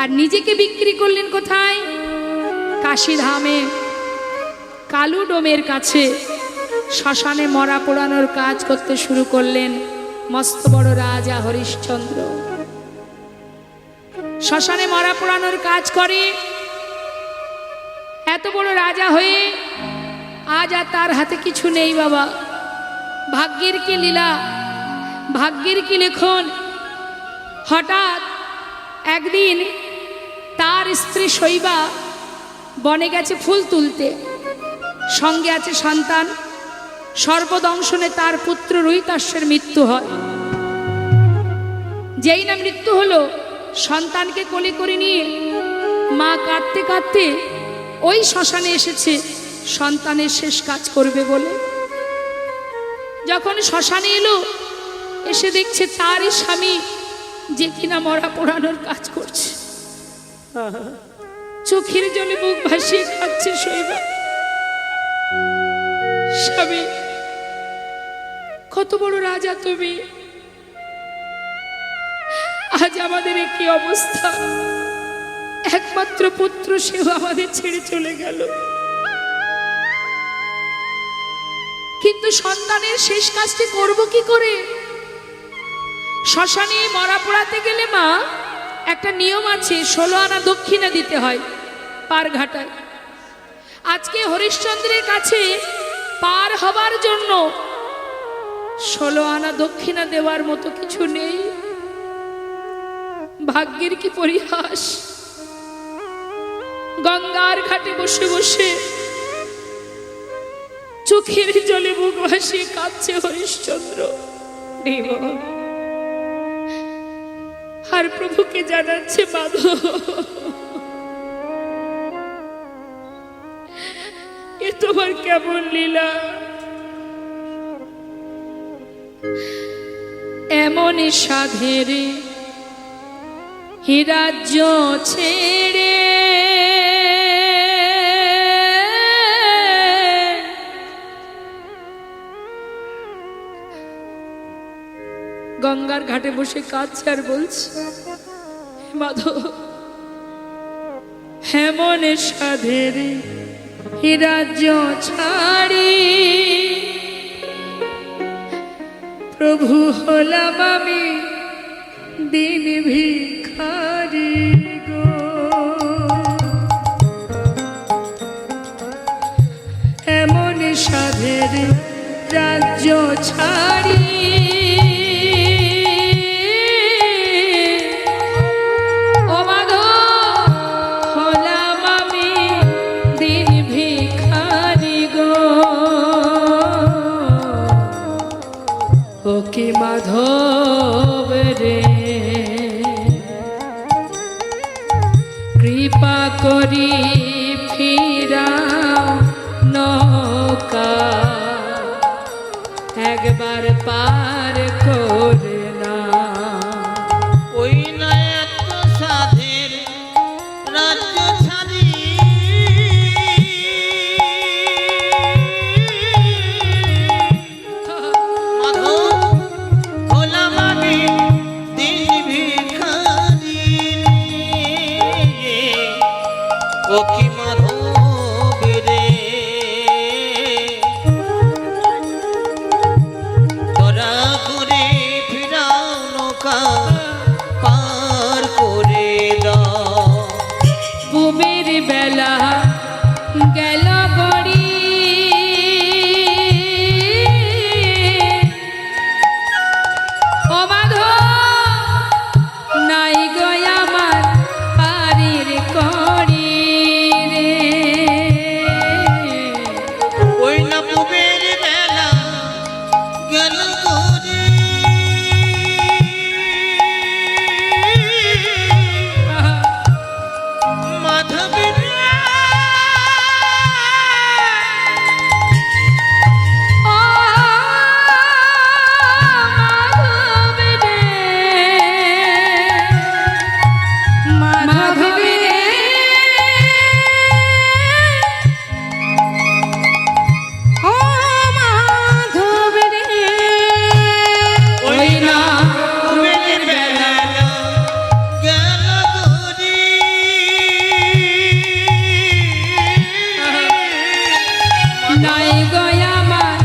আর নিজেকে বিক্রি করলেন কোথায়? কাশীধামে কালু ডোমের কাছে শ্মশানে মরা পোড়ানোর কাজ করতে শুরু করলেন মস্ত বড় রাজা হরিশ্চন্দ্র। শ্মশানে মরা পোড়ানোর কাজ করে এত বড় রাজা হয়ে আজ আর তার হাতে কিছু নেই বাবা। ভাগ্যের কি লীলা, ভাগ্যের কি লেখন। হঠাৎ একদিন তার স্ত্রী শৈবা বনে গেছে ফুল তুলতে, সঙ্গে আছে সন্তান। সর্পদংশনে তার পুত্র রোহিতাশ্বের মৃত্যু হয়। যেই না মৃত্যু হলো, সন্তানকে কোলে করে নিয়ে মা কাঁদতে কাঁদতে ওই শ্মশানে এসেছে সন্তানের শেষ কাজ করবে বলে। যখন শ্মশানে এলো, এসে দেখছে তারই স্বামী যে কিনা মরা পোড়ানোর কাজ করছে। চোখের জলে মুখ ভাসিয়ে কাঁদছে শৈবা। স্বামী, কত বড় রাজা তুমি, আজ আমাদের একই অবস্থা। একমাত্র পুত্র, সেও আমাদের ছেড়ে চলে গেল। কিন্তু সন্তানের শেষ কাজটি করব কি করে? শ্মশানে মরা পোড়াতে গেলে মা একটা নিয়ম আছে, 16 আনা দক্ষিণা দিতে হয় পার ঘাটায়। আজকে হরিশ্চন্দ্রের কাছে পার হবার জন্য 16 আনা দক্ষিণা দেওয়ার মতো কিছু নেই। ভাগ্যের কি পরিহাস। গঙ্গার ঘাটে বসে বসে চোখের জলে মুখ ভাসিয়ে কাঁদছে হরিশ্চন্দ্র। আর প্রভুকে জানাচ্ছে, মাধব এ তোমার কেমন লীলা। এমন সাধের রাজ্য ছেড়ে গঙ্গার ঘাটে বসে কাঁদছে আর বলছে, মাধব হেমন সাধের রাজ্য ছাড়ি প্রভু হলাম আমি দিন ভিখারি গো। এমন সাধের রাজ্য ছাড়ি কি মাধব রে, কৃপা করি ফিরাও ন একবার পার করে না। ওই না এত সাধের রাজ্য ছাড়ি মাধব হলাম আমি দিন ভিখারি ও কি মাধব রে তোরা করে ফিরাও নৌকা পার করে দাও পুবের বেলা গেল গড়ি ও মাধব নাই গো আমার পারির করি রে। ওই না পুবের বেলা গেল করে মাধবের ও মাধব রে, মাধব রে, ও মাধব রে, ওই না পুবের বেলা গেল করে নাই গো আমার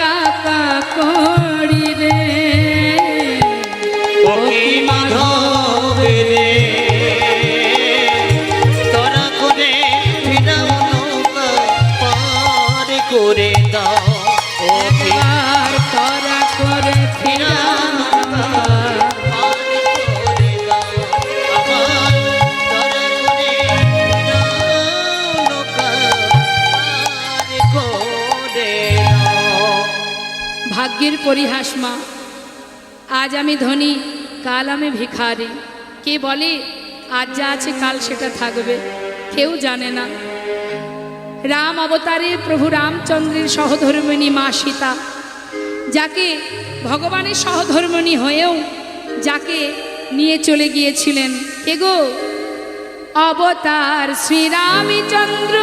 টাকা কড়ি রে। ও কি মাধব রে তোরা করে ফিরাও নৌকা পার করে দাও ও কি একবার তোরা করে ফিরাও নৌকা পার করে দাও আমার তোরা করে ফিরাও নৌকা পার করে দাও ভাগ্যের পরিহাস মা, আজ আমি ধনী কাল আমি ভিখারি। কে বলে আজ যা আছে কাল সেটা থাকবে? কেউ জানে না। রাম অবতারে প্রভু রামচন্দ্রের সহধর্মিণী মা সীতা, যাকে ভগবানের সহধর্মিণী হয়েও যাকে নিয়ে চলে গিয়েছিলেন, কে গো? অবতার শ্রীরামচন্দ্র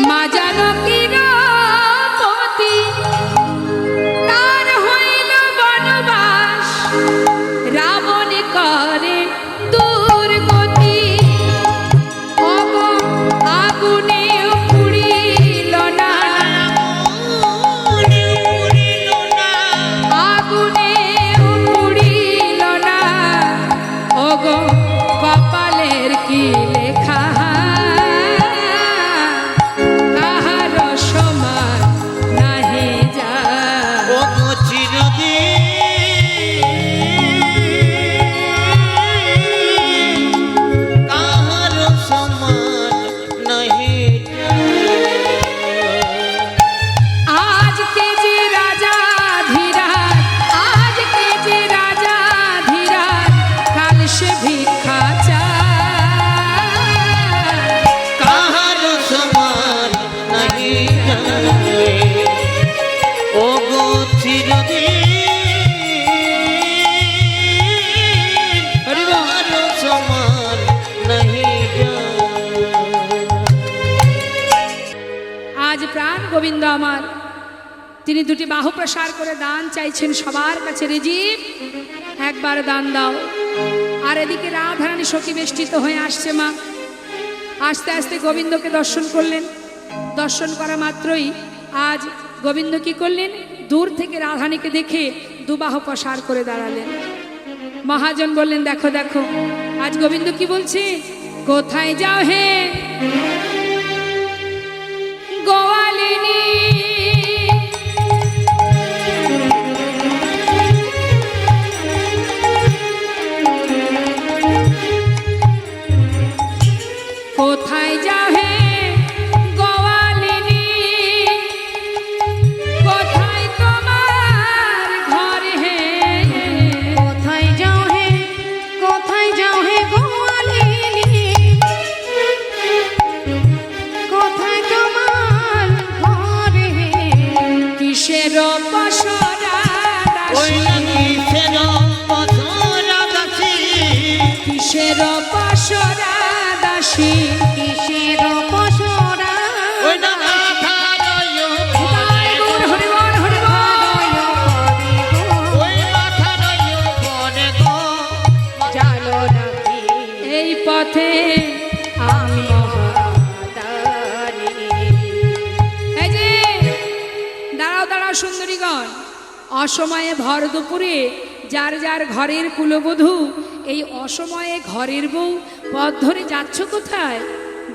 মা জানকীর পতি, তার হইল বনবাস রাবণ করে দুর্গতি। অগ আগুনে পুড়িল না, আগুনে পুড়িল না, অগ কপালের কি লেখা কাহার সমান নাহি যা। ও গো চিরদিন কাহার সমান নাহি আজকে যে রাজা ধীরাজ, আজকে যে রাজা ধীরাজ, কাল সে ভিক্ষা চায়। কাহার সমান নাহি জানে ও গো চিরদিন কাহার সমান নাহি জানে আজ প্রাণ গোবিন্দ আমার, তিনি দুটি বাহু প্রসার করে দান চাইছেন সবার কাছে, রিজিব একবার দান দাও। আর এদিকে রাধারানী সখী বেষ্টিত হয়ে আসছে মা। আস্তে আস্তে গোবিন্দকে দর্শন করলেন। দর্শন করা মাত্রই আজ গোবিন্দ কি করলেন? দূর থেকে রাধারানীকে দেখে দুবাহু প্রসার করে দাঁড়ালেন। মহাজন বললেন, দেখো দেখো আজ গোবিন্দ কি বলছে, কোথায় যাও হে গোয়ালিনী, কোথায় যাও হে গোয়ালিনী, কোথায় তোমার ঘর হে, কোথায় যাও হে গোয়ালিনী, কোথায় তোমার কিসের পসরা ওই দাসী, নাকি সেন পথরা দাসী কিসের পসরা দাসী, কিসের পসরা ওই না মাথার হৃদয় গুণ হরিবল হরিবল। ওই মাথার পরে গো জানো নাকি এই পথে আমি মহাদারী। এই যে দাঁড়াও দাঁড়াও সুন্দরীগণ, অসময়ে ভর দুপুরে যার যার ঘরের কুলবধূ এই অসময়ে ঘরের বউ পথ ধরে যাচ্ছ কোথায়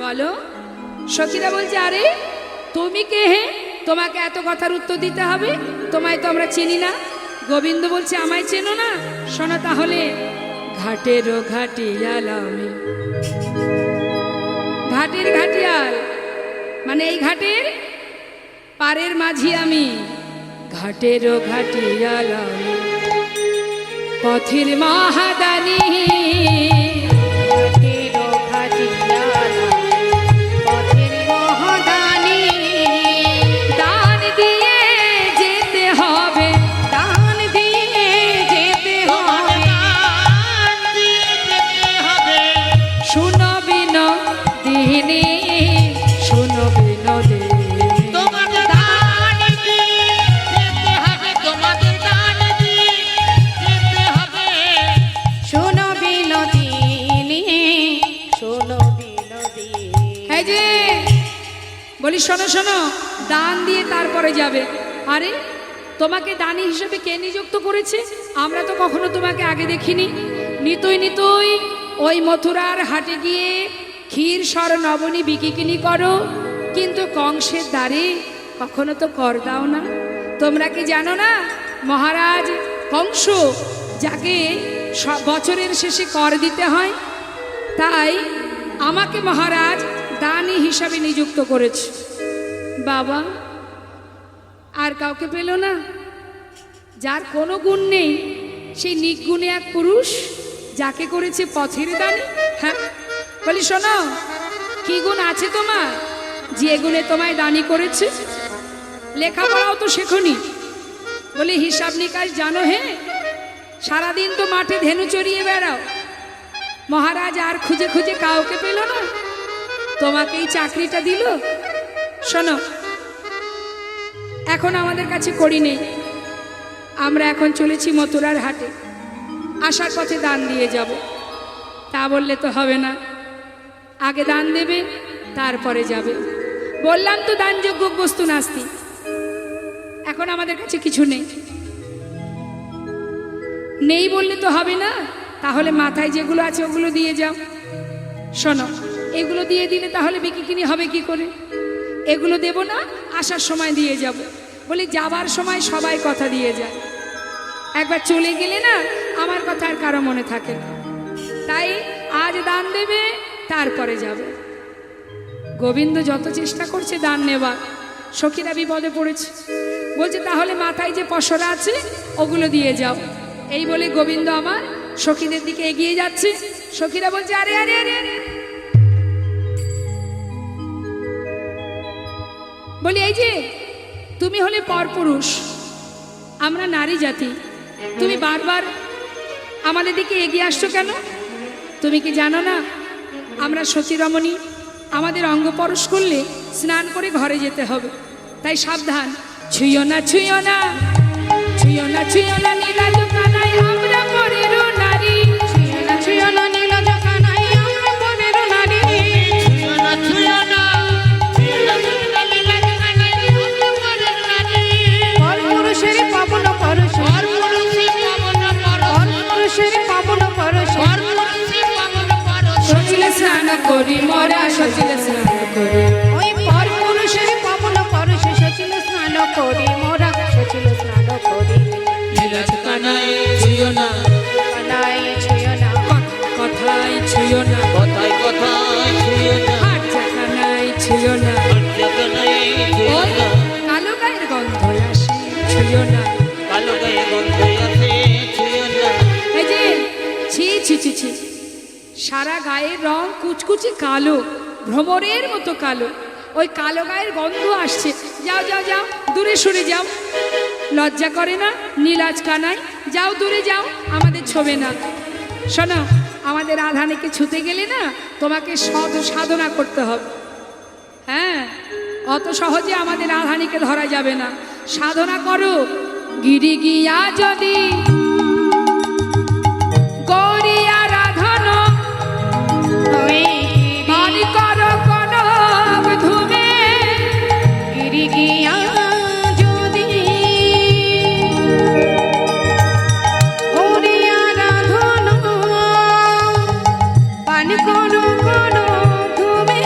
বলো? সখীরা বলছে আরে তুমি কে হে, তোমাকে এত কথার উত্তর দিতে হবে? তোমায় তো আমরা চিনি না। গোবিন্দ বলছে আমায় চেনো না? শোনো তাহলে, ঘাটেরও ঘাটিয়াল আমি, ঘাটের ঘাটিয়াল মানে এই ঘাটের পারের মাঝি আমি, ঘাটেরও ঘাটিয়াল আমি, পথের মহাদানী। ঘাটেরও ঘাটিয়াল পথের মহাদানী। দান দিয়ে যেতে হবে, দান দিয়ে যেতে তোমার হবে। গান দিয়ে যেতে হবে শুনো বিনোদিনী, শুনো বিনোদিনী। তোমার দান দিয়ে যেতে হবে তোমার দান দিয়ে যেতে হবে শোনো বিনোদিনী, শোনো বিনোদিনী। এই যে বলি শোনো শোনো, দান দিয়ে তারপরে যাবে। আরে তোমাকে দানি হিসেবে কে নিযুক্ত করেছে? আমরা তো কখনো তোমাকে আগে দেখিনি। নিতুই নিতুই ওই মথুরার হাটে গিয়ে ক্ষীর সর নবনী বিকিকিনি করো, কিন্তু কংসের দ্বারে কখনো তো কর দাও না। তোমরা কি জানো না মহারাজ কংস যাকে বছরের শেষে কর দিতে হয়? তাই আমাকে মহারাজ দানি হিসাবে নিযুক্ত করেছে। বাবা আর কাউকে পেল না? যার কোনো গুণ নেই সেই নিগুণে এক পুরুষ, যাকে করেছে পথের দানি। হ্যাঁ বলি শোনো, কি গুণ আছে তোমার যে গুণে তোমায় দানি করেছে? লেখাপড়াও তো শেখনি, বলি হিসাব নিকাশ জানো? হে, সারাদিন তো মাঠে ধেনু চড়িয়ে বেড়াও। মহারাজ আর খুঁজে খুঁজে কাউকে পেল না, তোমাকেই চাকরিটা দিল। শোনো, এখন আমাদের কাছে কড়ি নেই, আমরা এখন চলেছি মথুরার হাটে, আসার পথে দান দিয়ে যাব। তা বললে তো হবে না, আগে দান দেবে তারপরে যাবে। বললাম তো দানযোগ্য বস্তু নাস্তি, এখন আমাদের কাছে কিছু নেই। নেই বললে তো হবে না, তাহলে মাথায় যেগুলো আছে ওগুলো দিয়ে যাও। শোনো, এগুলো দিয়ে দিলে তাহলে বিকিকিনি হবে কি করে? এগুলো দেব না, আসার সময় দিয়ে যাব। বলি যাবার সময় সবাই কথা দিয়ে যায়, একবার চলে গেলে না আমার কথা আর কারো মনে থাকে না। তাই আজ দান দেবে তারপরে যাবে। গোবিন্দ যত চেষ্টা করছে দান নেবার, সখীরা বিপদে পড়েছে। বলছে তাহলে মাথায় যে পসরা আছে ওগুলো দিয়ে যাও। এই বলে গোবিন্দ আমার সখীদের দিকে এগিয়ে যাচ্ছে। সখীরা বলছে আরে আরে আরে আরে। বলি এই যে তুমি হলে পরপুরুষ, আমরা নারী জাতি, তুমি বারবার আমাদের দিকে এগিয়ে আসছো কেন? তুমি কি জানো না আমরা সতী রমণী, আমাদের অঙ্গ পরশ করলে স্নান করে ঘরে যেতে হবে। তাই সাবধান, ছুঁয়ো না ছুঁয়ো না, ছুঁয়ো না ছুঁয়ো না নীলাজ কানাই, আমরা পরের নারী। ছুঁয়ো না ছুঁয়ো না নীলাজ কানাই, আমরা পরের নারী। ছুঁয়ো না ছুঁয়ো না লীলা কানাই আমরা পরের নারী পরপুরুষের পাবন পরশ, পরপুরুষে পাবন পরশ পরপুরুষের পাবন পরশ। পরপুরুষে পাবন পরশ সচিলে স্নান করি মোরা, সচিলে স্নান করি। ওই পরপুরুষের পাবন পরশ, সচিল স্নান করি মোরা, সচিল স্নান করি। লীলাজ কানাই ছুঁয়ো না কানাই ছুঁয়ো না, কথায় ছুঁয়ো না, কথায় কথায় ছুঁয়ো না হাট জাকানায় ছুঁয়ো না, লজ্জা কানাই ছুঁয়ো ওই না কালো গায়ের গন্ধ আসে ছুঁয়ো না। কালো গায়ে গন্ধ আছে ছুঁয়ো না এই যে ছি ছি ছি ছি, সারা গায়ের রং কুচকুচে কালো, ভ্রমরের মতো কালো, ওই কালো গায়ের গন্ধ আসছে। যাও যাও যাও, দূরে দূরে সরে যাও, লজ্জা করে না? নীলাজ কানাই, যাও দূরে যাও, আমাদের ছোবে না। শোনো, আমাদের রাধারানীকে ছুতে গেলে না তোমাকে সাধনা করতে হবে। হ্যাঁ, অত সহজে আমাদের রাধারানীকে ধরা যাবে না। সাধনা করো। গিরি গিয়া যদি গৌরিয়া রাধন বাণী করো কনক ধুমে, গিরি গিয়া যদি গৌরিয়া রাধন পান করো করো ঘুমে,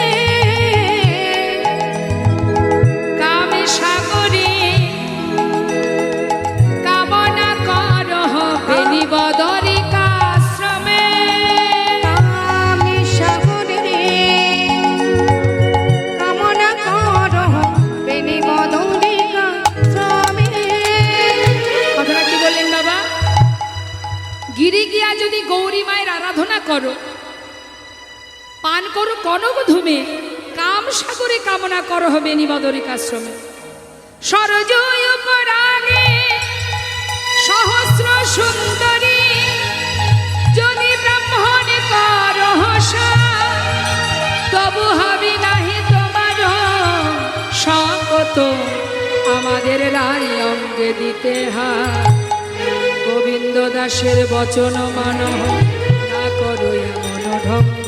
কামে সাগরে কামনা করো বেনি বদরিকাশ্রমে। কামে সাগরে কামনা করো বেনি বদরিকা শ্রমে। কথাটা কি বললেন বাবা? গিরি গিয়া যদি গৌরী মায়ের আরাধনা করো, পান করো কনক ধুমে, কাম সাগরে কামনা করো হবে নিবদরিকাশ্রমে। সরজয় উপরাগে সহস্র সুন্দরী যদি ব্রাহ্মণ করো তবু হবে নাহি তোমার শকত আমাদের রায় অঙ্গে দিতে হয়। গোবিন্দ দাসের বচন মানহ না করো এমন ঢঙ্গ,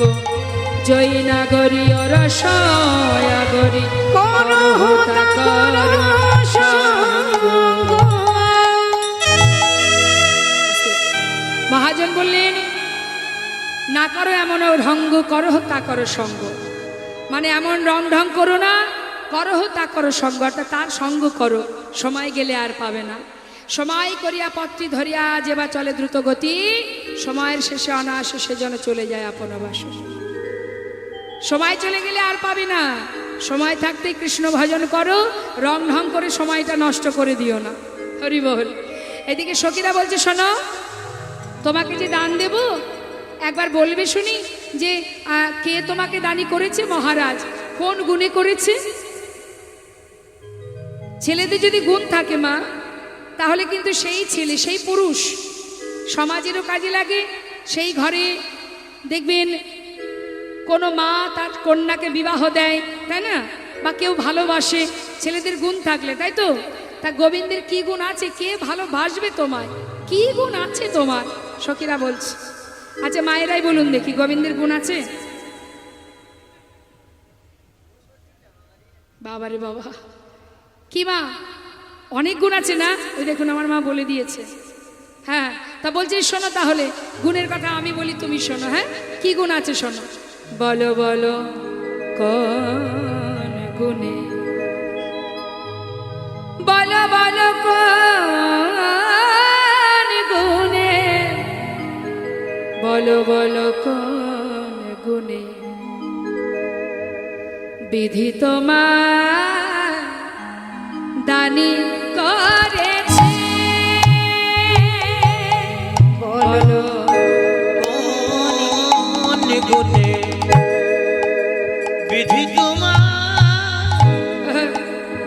জয়ী নাগরী অরসয়াগরী করো তা করো সঙ্গ। মহাজন বললেন, না করো এমন ঢঙ্গ, করো তা করো সঙ্গ। মানে এমন রং ঢং করো না, করো তা করো সঙ্গ, অর্থাৎ তার সঙ্গ করো, সময় গেলে আর পাবে না। সময় করিয়া পত্রী ধরিয়া যেবা চলে দ্রুত গতি, সময়ের শেষে অনায়াসে সে যেন চলে যায় আপন বাস। সময় চলে গেলে আর পাবে না। সময় থাকতেই কৃষ্ণ ভজন করো, রং ঢং করে সময়টা নষ্ট করে দিও না। হরি বল। এদিকে সখীরা বলছে, শোনো, তোমাকে যে দান দেব একবার বলবে শুনি যে কে তোমাকে দানি করেছে? মহারাজ। কোন গুণে করেছে? ছেলেদের যদি গুণ থাকে মা, তাহলে কিন্তু সেই ছেলে, সেই পুরুষ সমাজেরও কাজে লাগে। সেই ঘরে দেখবেন কোনো মা তার কন্যাকে বিবাহ দেয়, তাই না? বা কেউ ভালোবাসে, ছেলেদের গুণ থাকলে, তাই তো? তা গোবিন্দের কি গুণ আছে? কে ভালোবাসবে তোমায়? কি গুণ আছে তোমার? সখীরা বলছে। আচ্ছা মায়েরাই বলুন দেখি, গোবিন্দের গুণ আছে? বাবারে বাবা, কি মা, অনেক গুণ আছে না? ওই দেখুন আমার মা বলে দিয়েছে। হ্যাঁ, তা বলছি শোনো, তাহলে গুণের কথা আমি বলি, তুমি শোনো। হ্যাঁ, কি গুণ আছে শোনো। বলো বলো কোন গুণে, বলো বলো কোন গুণে, বলো বলো কোন গুণে বিধি তোমার দানি করেছে। বলো কোন গুণে বিধি তোমার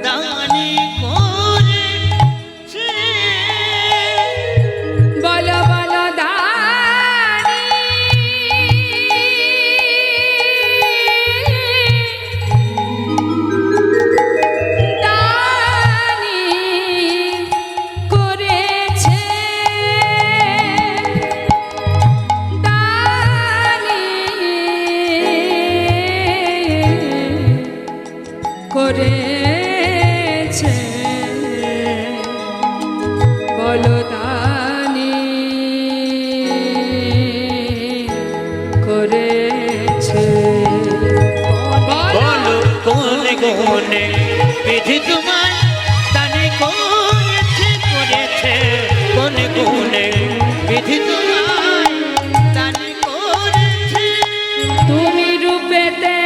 দানি করেছে। বলো বলো দানি দানি করেছে, দানি করেছে। বলো দানি করেছে। বলো কোন গুণে বিধি তোমার দানি করেছে, করেছে। কোন গুণে বিধি তোমার দানি করেছে। তুমি রূপেতে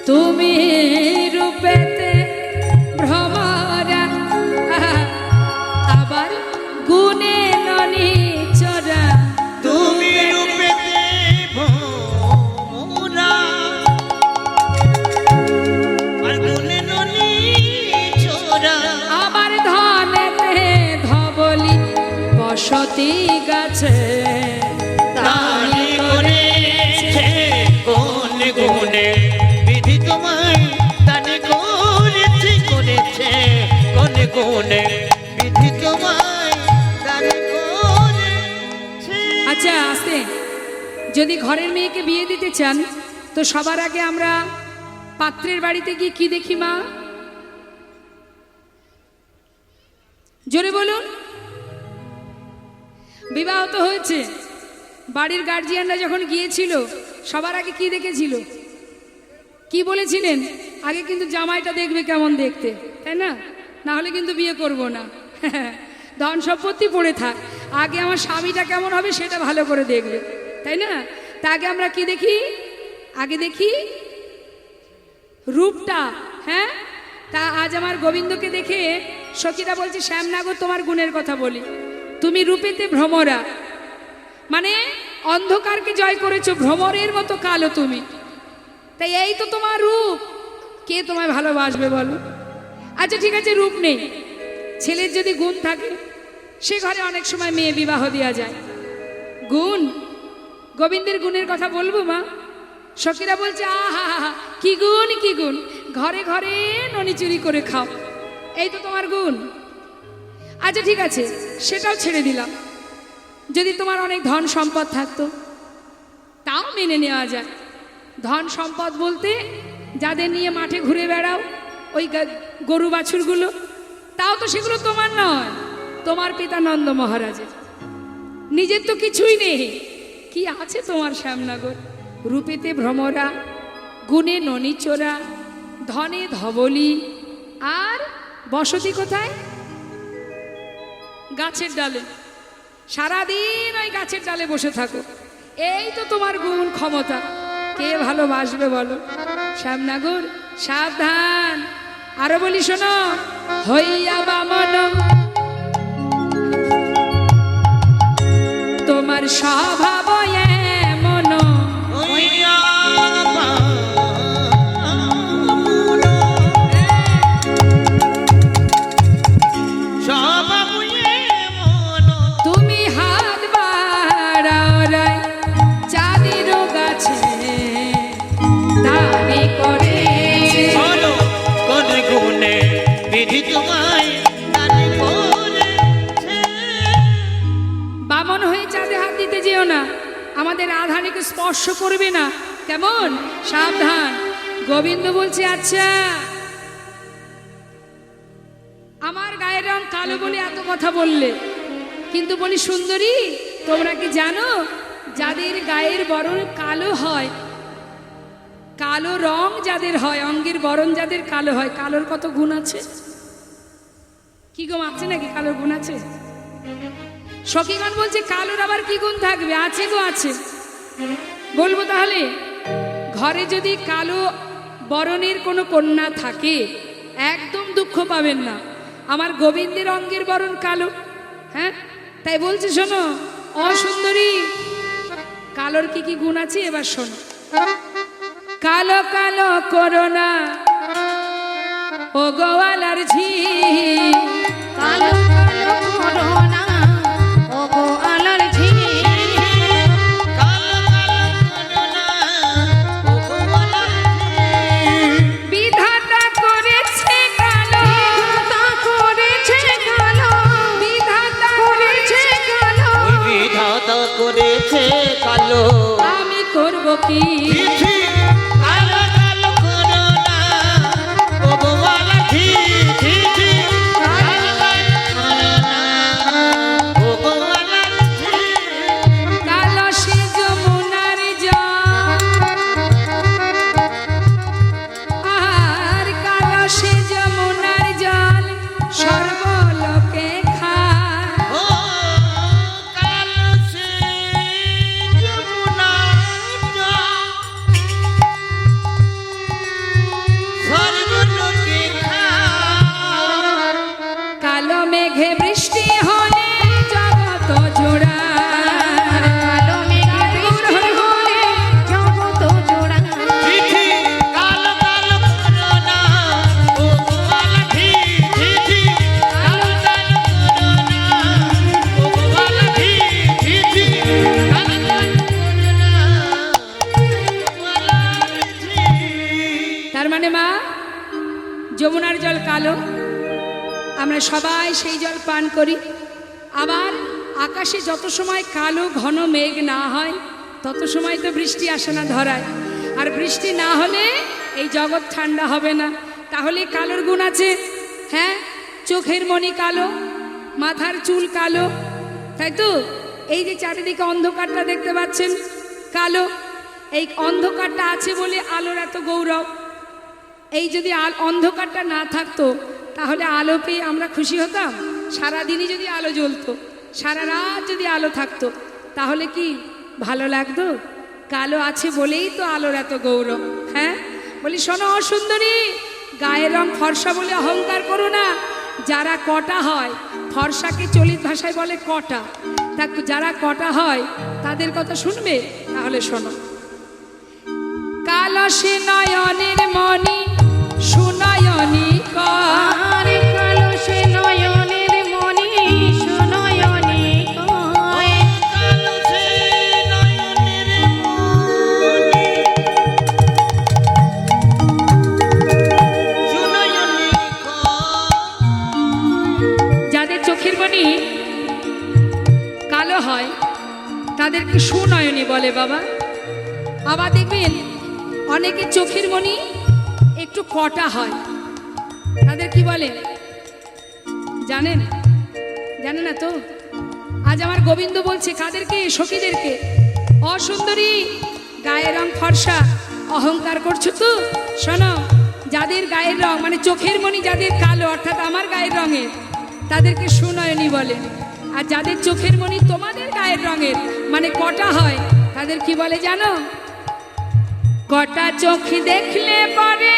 তুমি রূপেতে ভ্রমরা, আবার গুণে ননি চরা। তুমি রূপেতে যদি ঘরের মেয়েকে বিয়ে দিতে চান তো সবার আগে আমরা পাত্রের বাড়িতে গিয়ে কি দেখি মা? জোরে বলুন। বিবাহ তো হয়েছে, বাড়ির গার্জিয়ানরা যখন গিয়েছিল সবার আগে কি দেখেছিল? কি বলেছিলেন? আগে কিন্তু জামাইটা দেখবে কেমন দেখতে, তাই না? না হলে কিন্তু বিয়ে করব না। ধন সম্পত্তি পড়ে থাক, আগে আমার স্বামীটা কেমন হবে সেটা ভালো করে দেখবে, তাই না? তা আগে আমরা কি দেখি? আগে দেখি রূপটা। হ্যাঁ, তা আজ আমার গোবিন্দকে দেখে সখীরা বলছে, শ্যামনাগর তোমার গুণের কথা বলি, তুমি রূপেতে ভ্রমরা, মানে অন্ধকারকে জয় করেছো, ভ্রমরের মতো কালো তুমি। তাই এই তো তোমার রূপ, কে তোমায় ভালোবাসবে বলো? আচ্ছা ঠিক আছে, রূপ নেই, ছেলের যদি গুণ থাকে সে ঘরে অনেক সময় মেয়ে বিবাহ দেওয়া যায়। গুণ, গোবিন্দের গুণের কথা বলবো মা? সখীরা বলছে, আহা কি গুণ, কি গুণ, ঘরে ঘরে ননি চুরি করে খাও, এই তো তোমার গুণ। আচ্ছা ঠিক আছে, সেটাও ছেড়ে দিলাম, যদি তোমার অনেক ধন সম্পদ থাকতো তাও মেনে নেওয়া যায়। ধন সম্পদ বলতে যাদের নিয়ে মাঠে ঘুরে বেড়াও ওই গরু বাছুরগুলো, তাও তো সেগুলো তোমার নয়, তোমার পিতা নন্দ মহারাজের। নিজের তো কিছুই নেই, কি আছে তোমার শ্যামনগর? রূপেতে ভ্রমরা, গুণে ননিচোরা, ধনে ধবলি, আর বসতি কোথায়? গাছের ডালে, সারাদিন ওই গাছের ডালে বসে থাকো, এই তো তোমার গুণ ক্ষমতা, কে ভালোবাসবে বলো? শ্যামনগর সাবধান। আরো বলি শোনো, হইয়া বামন তোমার স্বভাব এমন, হইয়া স্বভাবয়ে মন, তুমি হাত বাড়াও রায় চাঁদের গাছে দাঁড়ি করে। বলো কোন গুণে বিধি তোমায় দান করেছে? বামন হয়ে চাঁদে হাত দিতে যেও না, আমাদের রাধারানীকে স্পর্শ করবে না, কেমন? সাবধান। গোবিন্দ বলছে, আচ্ছা আমার গায়ের রং কালো বলে এত কথা বললে, কিন্তু বলি সুন্দরী, তোমরা কি জানো যাদের গায়ের বরণ কালো হয়, কালো রং যাদের হয়, অঙ্গের বরণ যাদের কালো হয়, কালোর কত গুণ আছে? কি গো, আছে নাকি কালোর গুণ আছে? সখীগণ বলছে, কালোর আবার কি গুণ থাকবে? আছে গো, আছে। বলবো তাহলে? ঘরে যদি কালো বরণের কোনো কন্যা থাকে একদম দুঃখ পাবেন না, আমার গোবিন্দের অঙ্গের বরণ কালো। হ্যাঁ, তাই বলছে শোনো অসুন্দরী, কালোর কি কি গুণ আছে এবার শোনো। কালো কালো করোনা ও গোয়ালার ঝি, কালো কালো করোনা ও গো আলার ঝি, বিধাতা করেছে কালো, বিধাতা করেছে কালো, বিধাতা করেছে কালো, বিধাতা করেছে কালো, আমি করব কি? কালো কালো করোনা ও গোয়ালা ঝি, ঝি ঝি, কালো কালো করোনা ও গোয়ালা ঝি, কালো সে যমুনার জল, আর কালো সে যমুনার জল সর্বলোকে খায়। ও কালো সে যমুনা সর্বলোকে খায়, কালো মেঘে বৃষ্টি হলে জগত জোড়া, কালো মেঘে বৃষ্টি হলে জগৎ জোড়া, ঝি কালো কালো করোনা ও গোয়ালা ঝি, ঝি ঝি, কালো কালো করোনা ও গোয়ালা ঝি, ঝি ঝি, কালো কালো করোনা গোয়ালা ঝি। তার মানে মা, যমুনার জল কালো, আমরা সবাই সেই জল পান করি। আবার আকাশে যত সময় কালো ঘন মেঘ না হয় তত সময় তো বৃষ্টি আসে না ধরায়। আর বৃষ্টি না হলে এই জগৎ ঠান্ডা হবে না। তাহলে কালোর গুণ আছে, হ্যাঁ, চোখের মণি কালো, মাথার চুল কালো, তাই তো? এই যে চারিদিকে অন্ধকারটা দেখতে পাচ্ছেন কালো, এই অন্ধকারটা আছে বলে আলোর এত গৌরব। এই যদি অন্ধকারটা না থাকতো তাহলে আলো পেয়ে আমরা খুশি হতাম? সারাদিনই যদি আলো জ্বলতো, সারা রাত যদি আলো থাকতো, তাহলে কি ভালো লাগতো? কালো আছে বলেই তো আলোর এত গৌরব। হ্যাঁ, বলি শোনো অসুন্দরী, গায়ের রং ফর্সা বলে অহংকার করো না। যারা কটা হয়, ফর্সাকে চলিত ভাষায় বলে কটা, তা যারা কটা হয় তাদের কথা শুনবে? তাহলে শোনো। কালো সে নয়নের মণি সুনয়নী কয়, কালো সে নয়নের মণি সুনয়নী কয়। কালো সে নয়নের মণি সুনয়নী কয়। যাদের চোখের মণি কালো হয় তাদেরকে সুনয়নী বলে বাবা। আবার দেখবেন অনেকে চোখের মণি একটু কটা হয়, তাদের কি বলে জানেন? জানে না তো? আজ আমার গোবিন্দ বলছে কাদেরকে? সখীদেরকে। অসুন্দরী, গায়ের রং ফর্সা, অহংকার করছো তো? শোনো, যাদের গায়ের রং মানে চোখের মণি যাদের কালো, অর্থাৎ আমার গায়ের রঙের, তাদেরকে সুনয়নী বলে। আর যাদের চোখের মণি তোমাদের গায়ের রঙের মানে কটা হয়, তাদের কি বলে জানো? কটা চোখ দেখলে পরে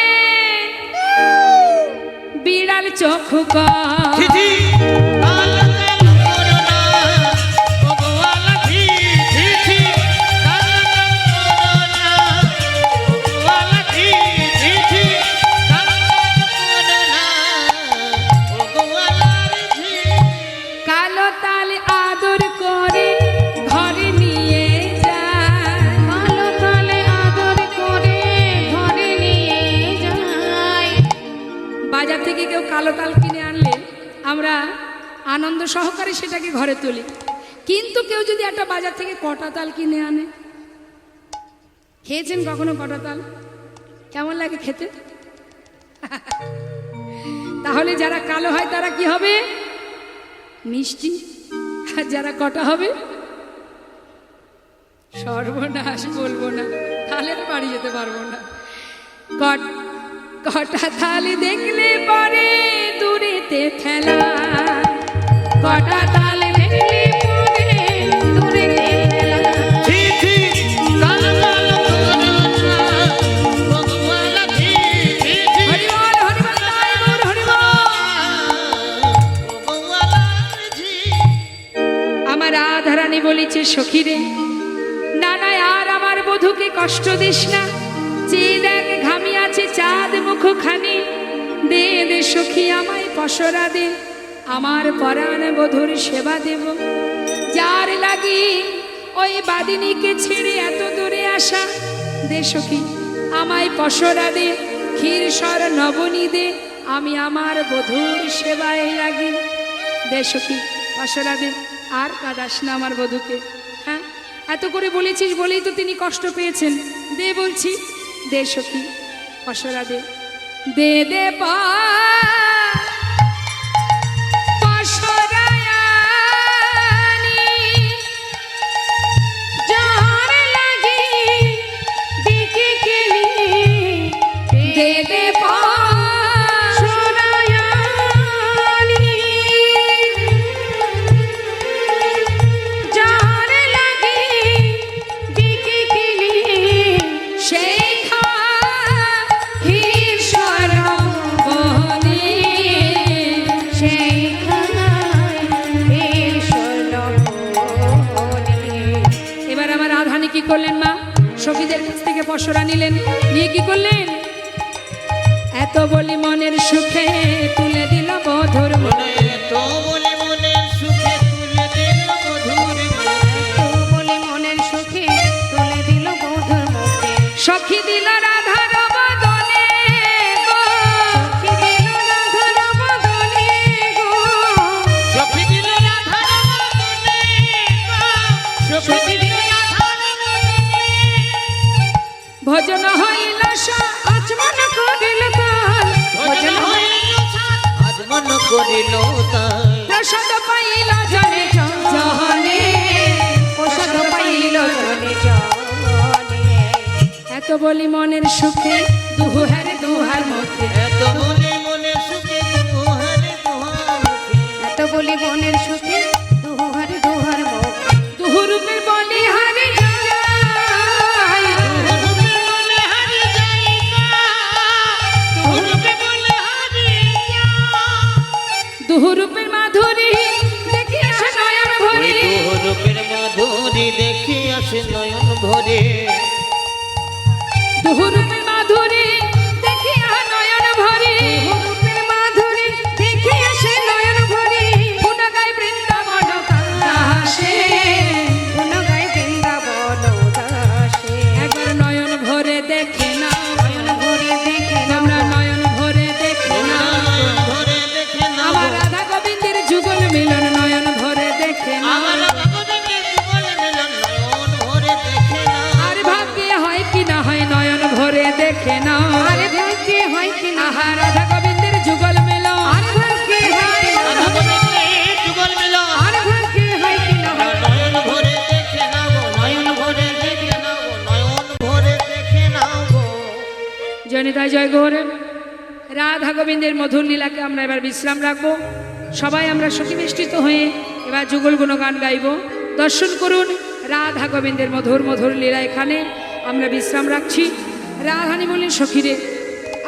বিড়াল চোখ কয়। ঝিঝি কালো কালো করোনা ও গোয়ালা ঝিঝি কালো কালো করোনা ও গোয়ালা ঝিঝি কালো কালো করোনা ও গোয়ালা ঝিঝি। কালো তাল আদর করে ঘরে নিয়ে যায়, কালো তালে আদর করে ঘরে নিয়ে যায়। বাজার থেকে কেউ কালো তাল কিনে আনলে আমরা আনন্দ সহকারে সেটাকে ঘরে তুলি। কিন্তু কেউ যদি একটা বাজার থেকে কটা তাল কিনে আনে, খেয়েছেন কখনো কটা তাল? কেমন লাগে খেতে? তাহলে যারা কালো হয় তারা কি হবে? মিষ্টি। আর যারা কটা হবে সর্বনাশ, বলবো না, তাহলে আর বাড়ি যেতে পারবো না। কটা থালি দেখলে পরে দূরেতে ফেলা, কটা তাল দেখলে পরে দূরেতে ফেলা। ঝিঝি কালো কালো করোনা ও গোয়ালা ঝিঝি হরিবল হরিবল তাই মোর হরিবল। ও গোয়ালা ঝিঝি। আমার রাধারানী বলেছে সখীরে, না না আর আমার বধূকে কষ্ট দিস না, চেয়ে দেখ ঘামি আছে চাঁদ মুখখানি, দে দে সখী আমায় পসরা দে, আমার পরাণ বধূর সেবা দেব। যার লাগি ওই বাদিনীকে ছেড়ে এত দূরে আসা, দে সখী আমায় পসরা দে, ক্ষীর সর নবনী দে, আমি আমার বধূর সেবায় লাগি। দে সখী পসরা দে, আর কাঁদাস না আমার বধূকে। হ্যাঁ, এত করে বলেছিস বলেই তো তিনি কষ্ট পেয়েছেন। দে বলছি, দে সখী পসরা দে, দে দে পসরায়ানি, যার লাগি দিকে গেলি দে দে পসরায়ানি, যার লাগি দিকে গেলি সেই ক্ষীর বহনে। এবার আমার রাধানী কি করলেন মা? সখীদের কাছ থেকে পসরা নিলেন, নিয়ে কি করলেন? এত বলি মনের সুখে তুলে দিল বধুর মনে, তো বলে মনের সুখে তুলে দিল মধুর বলে মনের সুখে তুলে দিল বধুর মুখে। সখী দিল রাধার বদনে গো, সখী দিল রাধার বদনে গো, সখী দিল রাধার বদনে গো, সখী দিল রাধার বদনে ভজন হইল আচমন করিল তাল ভজন হইল সাত, আজ মন করিল তাই। প্রসাদ পাইল জনে জনে প্রসাদ পাইল জনে জনে। এত বলি মনের সুখে দুহার দুহার মুখে এত বলি মনে সুখে দুহারে দুহার মুখে। এত বলি মনের সুখে দুহার দুহার মুখ। দুহুরূপের বলি হারি যায় দুরূপে বলে হারি যাই না, দুরূপে বলে হারি যাই। দুহুরূপের মাধুরী দেখি আসে নয়ন ওই ভরে দুরূপের মাধুরী দেখি আসে নয়ন ভরে। দুহুরূপের মাধুরী দেখি নয়ন ভরে রূপের মাধুরী দেখে আসে নয়ন ভরে। ফুটা গায় বৃন্দাবন কাশে কোন গায়ে বৃন্দাবন দাসে। একবার নয়ন ভরে দেখে না নয়ন ভরে দেখে না আমরা নয়ন ভরে দেখে না নয়ন ভরে দেখে নাও। আমার রাধা গোবিন্দের যুগল মিলন নয়ন ভরে দেখে না আমার ভগবানের জীবন মিলন নয়ন ভরে দেখে নাও। আর ভাগ্যে হয় কি না হয় নয়ন ভরে দেখে না আরে ভাগ্যে হয় কি না আহা রাধা গোবিন্দের যুগল মিলন আর ভাগ্যে হয় কি না রাধা গোবিন্দের যুগল মিলন আর ভাগ্যে হয় কি না নয়ন ভরে দেখে নাও, নয়ন ভরে দেখে নাও, নয়ন ভরে দেখে নাও গো। জনিতায় জয় গৌর রাধা গোবিন্দের মধুর লীলাকে আমরা এবার বিশ্রাম রাখবো সবাই আমরা সখীবেষ্টিত হয়ে এবার যুগল গুণগান গাইব দর্শন করুন রাধা গোবিন্দের মধুর মধুর লীলা এখানে আমরা বিশ্রাম রাখছি রাধানি বললেন সখীরে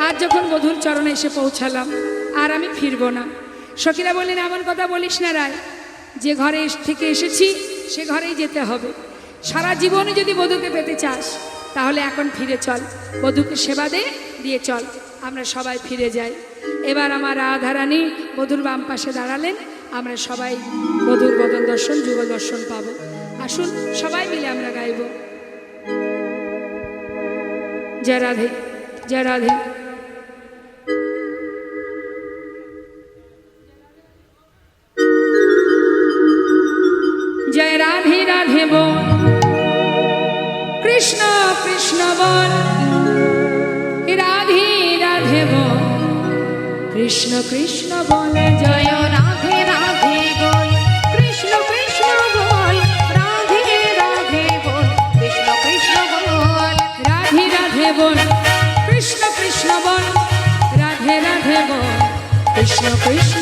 আজ যখন মধুর চরণে এসে পৌঁছালাম আর আমি ফিরবো না সখীরা বললেন এমন কথা বলিস না রায় যে ঘরে থেকে এসেছি সে ঘরেই যেতে হবে সারা জীবনে যদি বধূকে পেতে চাস তাহলে এখন ফিরে চল বধূকে সেবা দিয়ে চল আমরা সবাই ফিরে যাই এবার আমার রাধারানী বধূর বাম পাশে দাঁড়ালেন আমরা সবাই বধূর বদন দর্শন যুগল দর্শন পাবো আসুন সবাই মিলে আমরা গাইব জয় রাধে জয় রাধে জয় রাধে রাধে বল কৃষ্ণ কৃষ্ণ বল রাধে রাধে বল কৃষ্ণ কৃষ্ণ বল জয় জয় রাধে রাধে বল কৃষ্ণ কৃষ্ণ বল রাধে রাধে বল কৃষ্ণ কৃষ্ণ বল রাধে রাধে বল কৃষ্ণ কৃষ্ণ বল রাধে রাধে বল কৃষ্ণ কৃষ্ণ